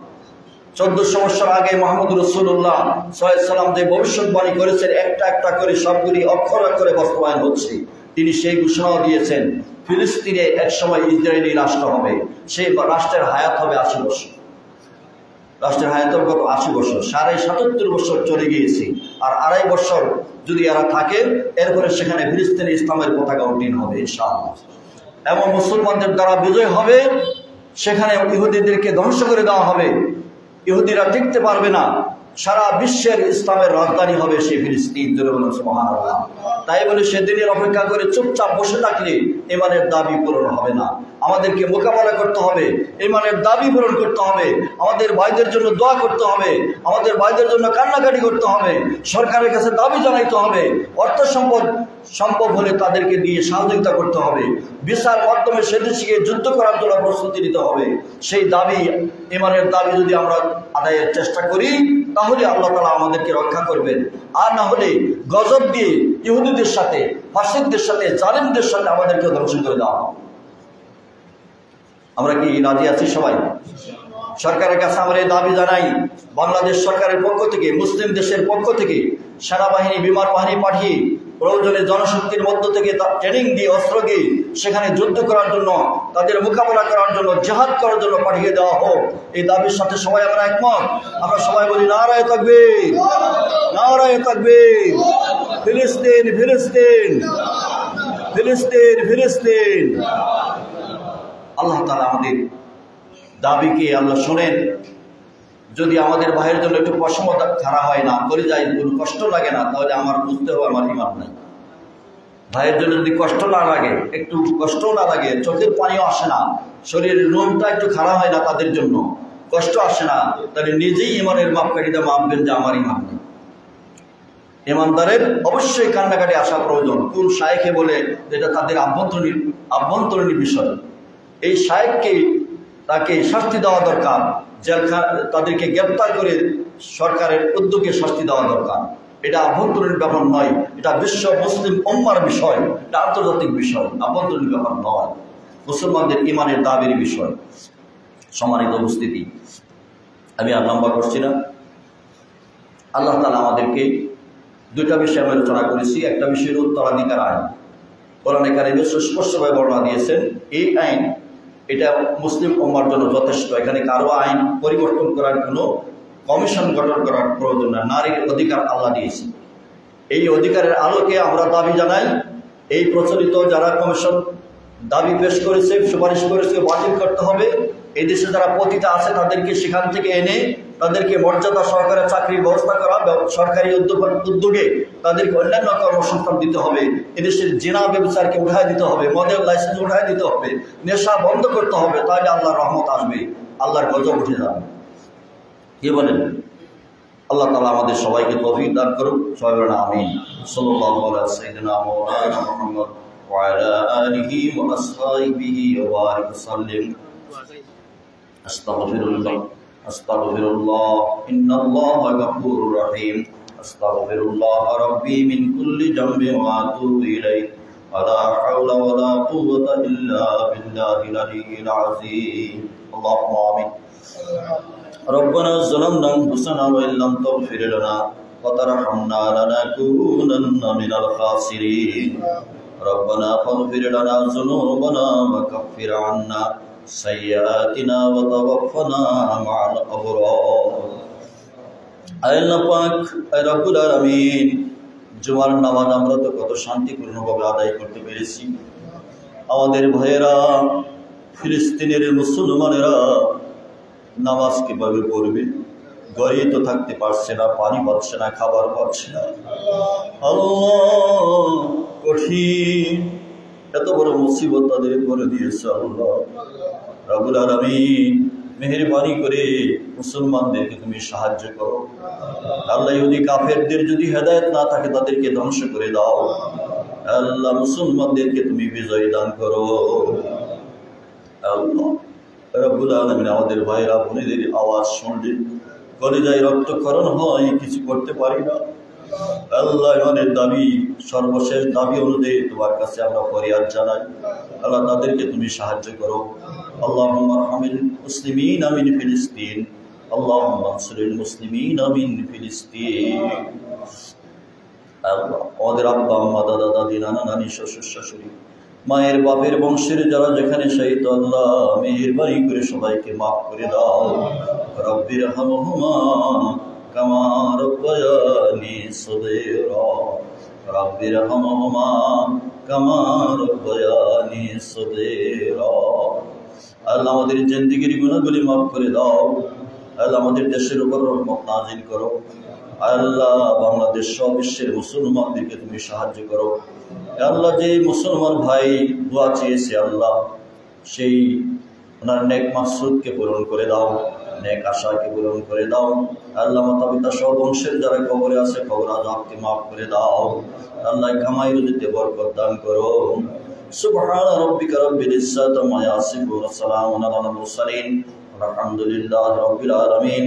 1400 বছর আগে মুহাম্মদ রাসূলুল্লাহ সাল্লাল্লাহু আলাইহি ওয়াসাল্লাম যে ভবিষ্যৎবাণী করেছেন, একটা একটা করে সবগুলি অক্ষর অক্ষরে বাস্তবায়ন হচ্ছে। তিনি সেই ঘোষণাও দিয়েছেন ফিলিস্তিনে একসময় ইসরায়েলি রাষ্ট্র হবে। সেই রাষ্ট্রের হায়াত হবে 80 বছর। রাষ্ট্রের হায়াতের কত 80 বছর, 77.5 বছর চলে গিয়েছে। আর 2.5 বছর যদি এরা থাকে, এরপরে সেখানে ফিলিস্তিনে ইসলামের পতাকা উড্ডীন হবে ইনশাআল্লাহ। এবং মুসলমানদের দ্বারা বিজয় হবে, সেখানে ইহুদিদেরকে ধ্বংস করে দেওয়া হবে। ইহুদিরা টিকতে পারবে না, সারা বিশ্বের ইসলামের রাজধানী হবে সেই ফিলিস্তিন। সুবহানাল্লাহ। তাই বলে সেদিনের অপেক্ষা করে চুপচাপ বসে থাকলে ঈমানের দাবি পূরণ হবে না। আমাদেরকে মোকাবেলা করতে হবে, ঈমানের দাবি পূরণ করতে হবে, আমাদের ভাইদের জন্য দোয়া করতে হবে, আমাদের ভাইদের জন্য কান্নাকাটি করতে হবে, সরকারের কাছে দাবি জানাইতে হবে, অর্থ সম্ভব হলে তাদেরকে দিয়ে সহযোগিতা করতে হবে, বিচার মাধ্যমে সে দেশকে যুদ্ধ করার জন্য প্রস্তুতি নিতে হবে। সেই দাবি, ঈমানের দাবি যদি আমরা আদায়ের চেষ্টা করি, তাহলে আল্লাহ তাআলা আমাদেরকে রক্ষা করবেন। আর না হলে গজব দিয়ে ইহুদিদের সাথে, ফাসিকদের সাথে, জালিমদের সাথে আমাদেরকে ধ্বংস করে দেওয়া হবে। আমরা কি রাজি আছি সবাই? সরকারের কাছে আমরা এই দাবি জানাই, বাংলাদেশ সরকারের পক্ষ থেকে, মুসলিম দেশের পক্ষ থেকে সেনাবাহিনী, বিমান বাহিনী পাঠিয়ে প্রয়োজনে জনশক্তির মধ্য থেকে ট্রেনিং দিয়ে, অস্ত্র দিয়ে সেখানে যুদ্ধ করার জন্য, তাদের মোকাবেলা করার জন্য, জিহাদ করার জন্য পাঠিয়ে দেওয়া হোক। এই দাবির সাথে সবাই আমরা একমত। আমরা সবাই বলি নারায়ে তাকবীর, নারায়ে তাকবীর। ফিলিস্তিন ফিলিস্তিন ফিলিস্তিন ফিলিস্তিন। আল্লাহ তাআলা আমাদের দাবিকে আল্লাহ শোনেন। যদি আমাদের ভাইয়ের জন্য একটু পশম খাড়া হয় না, করে যায়, কোনো কষ্ট লাগে না, তাহলে আমার বুঝতে হবে আমার ঈমান নাই। ভাইয়ের জন্য যদি কষ্ট না লাগে, একটু কষ্ট না লাগে, চোখের পানিও আসে না, শরীরের লোমটা একটু খাড়া হয় না, তাদের জন্য কষ্ট আসে না, তাহলে নিজেই ঈমানের মাপকাঠিতে মাপবেন যে আমার ঈমান নেই। ঈমানদারের অবশ্যই কান্নাকাটি আসা প্রয়োজন। কোন শায়েখে বলে যেটা তাদের আভ্যন্তরীণ বিষয়, এই শায়েখকে তাকে শাস্তি দেওয়া দরকার, তাদেরকে গ্রেপ্তার করে সরকারের উদ্যোগে শাস্তি দেওয়া দরকার। এটা আভ্যন্তরীণ ব্যাপার নয়, এটা বিশ্ব মুসলিম উম্মার বিষয়, এটা আন্তর্জাতিক বিষয়, আভ্যন্তরীণ ব্যাপার নয়, মুসলমানদের ঈমানের দাবির বিষয়। সম্মানিত উপস্থিতি, আমি আর লম্বা করছি না। আল্লাহ তাআলা আমাদেরকে দুইটা বিষয় আমি আলোচনা করেছি। একটা বিষয়ের উত্তরাধিকার আইন, কোরআনে কারিমে স্পষ্টভাবে বর্ণনা দিয়েছেন এই আইন এটা মুসলিম উম্মার জন্য যথেষ্ট। এখানে কারো আইন পরিবর্তন করার কোনো কমিশন গঠন করার প্রয়োজন না। নারীর অধিকার আল্লাহ দিয়েছে। এই অধিকারের আলোকে আমরা দাবি জানাই, এই প্রচলিত যারা কমিশন দাবি পেশ করেছে, সুপারিশ করেছে, বাতিল করতে হবে। এই দেশে যারা পতিতা আছে তাদেরকে সেখান থেকে এনে তাদেরকে মর্যাদা সহকারে চাকরির ব্যবস্থা করা, সরকারি উদ্যোগে তাদেরকে অন্যান্য কর্মসংস্থান দিতে হবে। এদেশের জিনা ব্যবচারকে উঠায় দিতে হবে, মদের লাইসেন্স উঠায় দিতে হবে, নেশা বন্ধ করতে হবে, তাহলে আল্লাহর রহমত আসবে, আল্লাহর গজব উঠে যাবে। কি বলেন? আল্লাহ তাআলা আমাদের সবাইকে তৌফিক দান করুন। সবাই বলেন আমিন। সাল্লাল্লাহু আলা সাইয়্যিদিনা মাওলানা মুহাম্মদ ওয়া আলা আলিহি ওয়া আসহাবিহি ওয়া বারিক সাল্লিম। আস্তাগফিরুল্লাহ আস্তাগফিরুল্লাহ ইন্নাল্লাহা গফুরুর রহিম। আস্তাগফিরুল্লাহ রাব্বি মিন কুল্লি যামবিন ওয়া আতুবু ইলাইহি ওয়া লা হাওলা ওয়া লা কুওয়াতা ইল্লা বিল্লাহিল আলিয়্যিল আযীম। আল্লাহুম্মা আমিন। ربنا ظلمنا أنفسنا وإن لم تغفر لنا وترحمنا لنكونن من الخاسرين ربنا فاغفر لنا ذنوبنا وكفر عنا سيئاتنا وتوفنا مع الأبرار। আল্লাহ পাক রব্বুল আলামিন, জুমার নামাজ আমরা তো কত শান্তিপূর্ণভাবে আদায় করতে পেরেছি। আমাদের ভাইয়েরা, ফিলিস্তিনের মুসলমানেরা নামাজ কিভাবে পড়বে? ঘরে তো থাকতে পারছে না, পানি পাচ্ছে না, খাবার পাচ্ছে না। আল্লাহ, কঠিন এত বড় মুসিবত তাদের করে দিয়েছে। আল্লাহ রব্বুল আলামিন, মেহেরবানি করে মুসলমানদেরকে তুমি সাহায্য করো। আল্লাহ, ইহুদি কাফেরদের যদি হেদায়েত না থাকে তাদেরকে ধ্বংস করে দাও। আল্লাহ, মুসলমানদেরকে তুমি বিজয় দান করো। আল্লাহ রব্বুল আলামিন, আমাদের ভাইরা বোনেদের আওয়াজ শুনলে কলিজায় রক্তক্ষরণ হয়, কিছু করতে পারি না। আল্লাহ, আমাদের দাবি, সর্বশেষ দাবি অনুযায়ী তোমার কাছে আমরা ফরিয়াদ জানাই। আল্লাহ, তাদেরকে তুমি সাহায্য করো। আল্লাহুম্মা আরহামিল মুসলিমিন মিন ফিলিস্তিন, আল্লাহুম্মা আনসুরিল মুসলিমিন মিন ফিলিস্তিন। আল্লাহ, আমাদের আব্বা আম্মা, দাদা দাদি, নানা নানি, শ্বশুর শাশুড়ি, মায়ের বাপের বংশের যারা যেখানে শহীদ, আল্লাহ মেহেরবানি করে সবাইকে মাফ করে দাও। রব্বিরহামহুমা কামা রব্বায়ানি সগীরা, রব্বিরহামহুমা কামা রব্বায়ানি সগীরা। আল্লাহ, আমাদের জিন্দেগির গুনাহগুলি মাফ করে দাও। আল্লাহ, আমাদের দেশের উপর রহমত নাজিল করো। আল্লাহ, বাংলাদেশ সহ বিশ্বের মুসলমানদেরকে তুমি সাহায্য করো। আল্লাহ, যে মুসলমান ভাই দোয়া চেয়েছে, আল্লাহ সেই ওনার নেক মাকসুদকে পূরণ করে দাও, নেক আশাকে পূরণ করে দাও। আল্লাহ, মাতা পিতা সহ বংশের যারা কবরে আছে, কবর আযাবকে মাফ করে দাও। আল্লাহ, কামাই রুজিতে বরকত দান করো। সুবহান রাব্বিকা রাব্বিল ইজ্জাতি আম্মা ইয়াসিফুন, ওয়া সালামুন আলাল মুরসালিন, আলহামদুলিল্লাহি রাব্বিল আলামিন।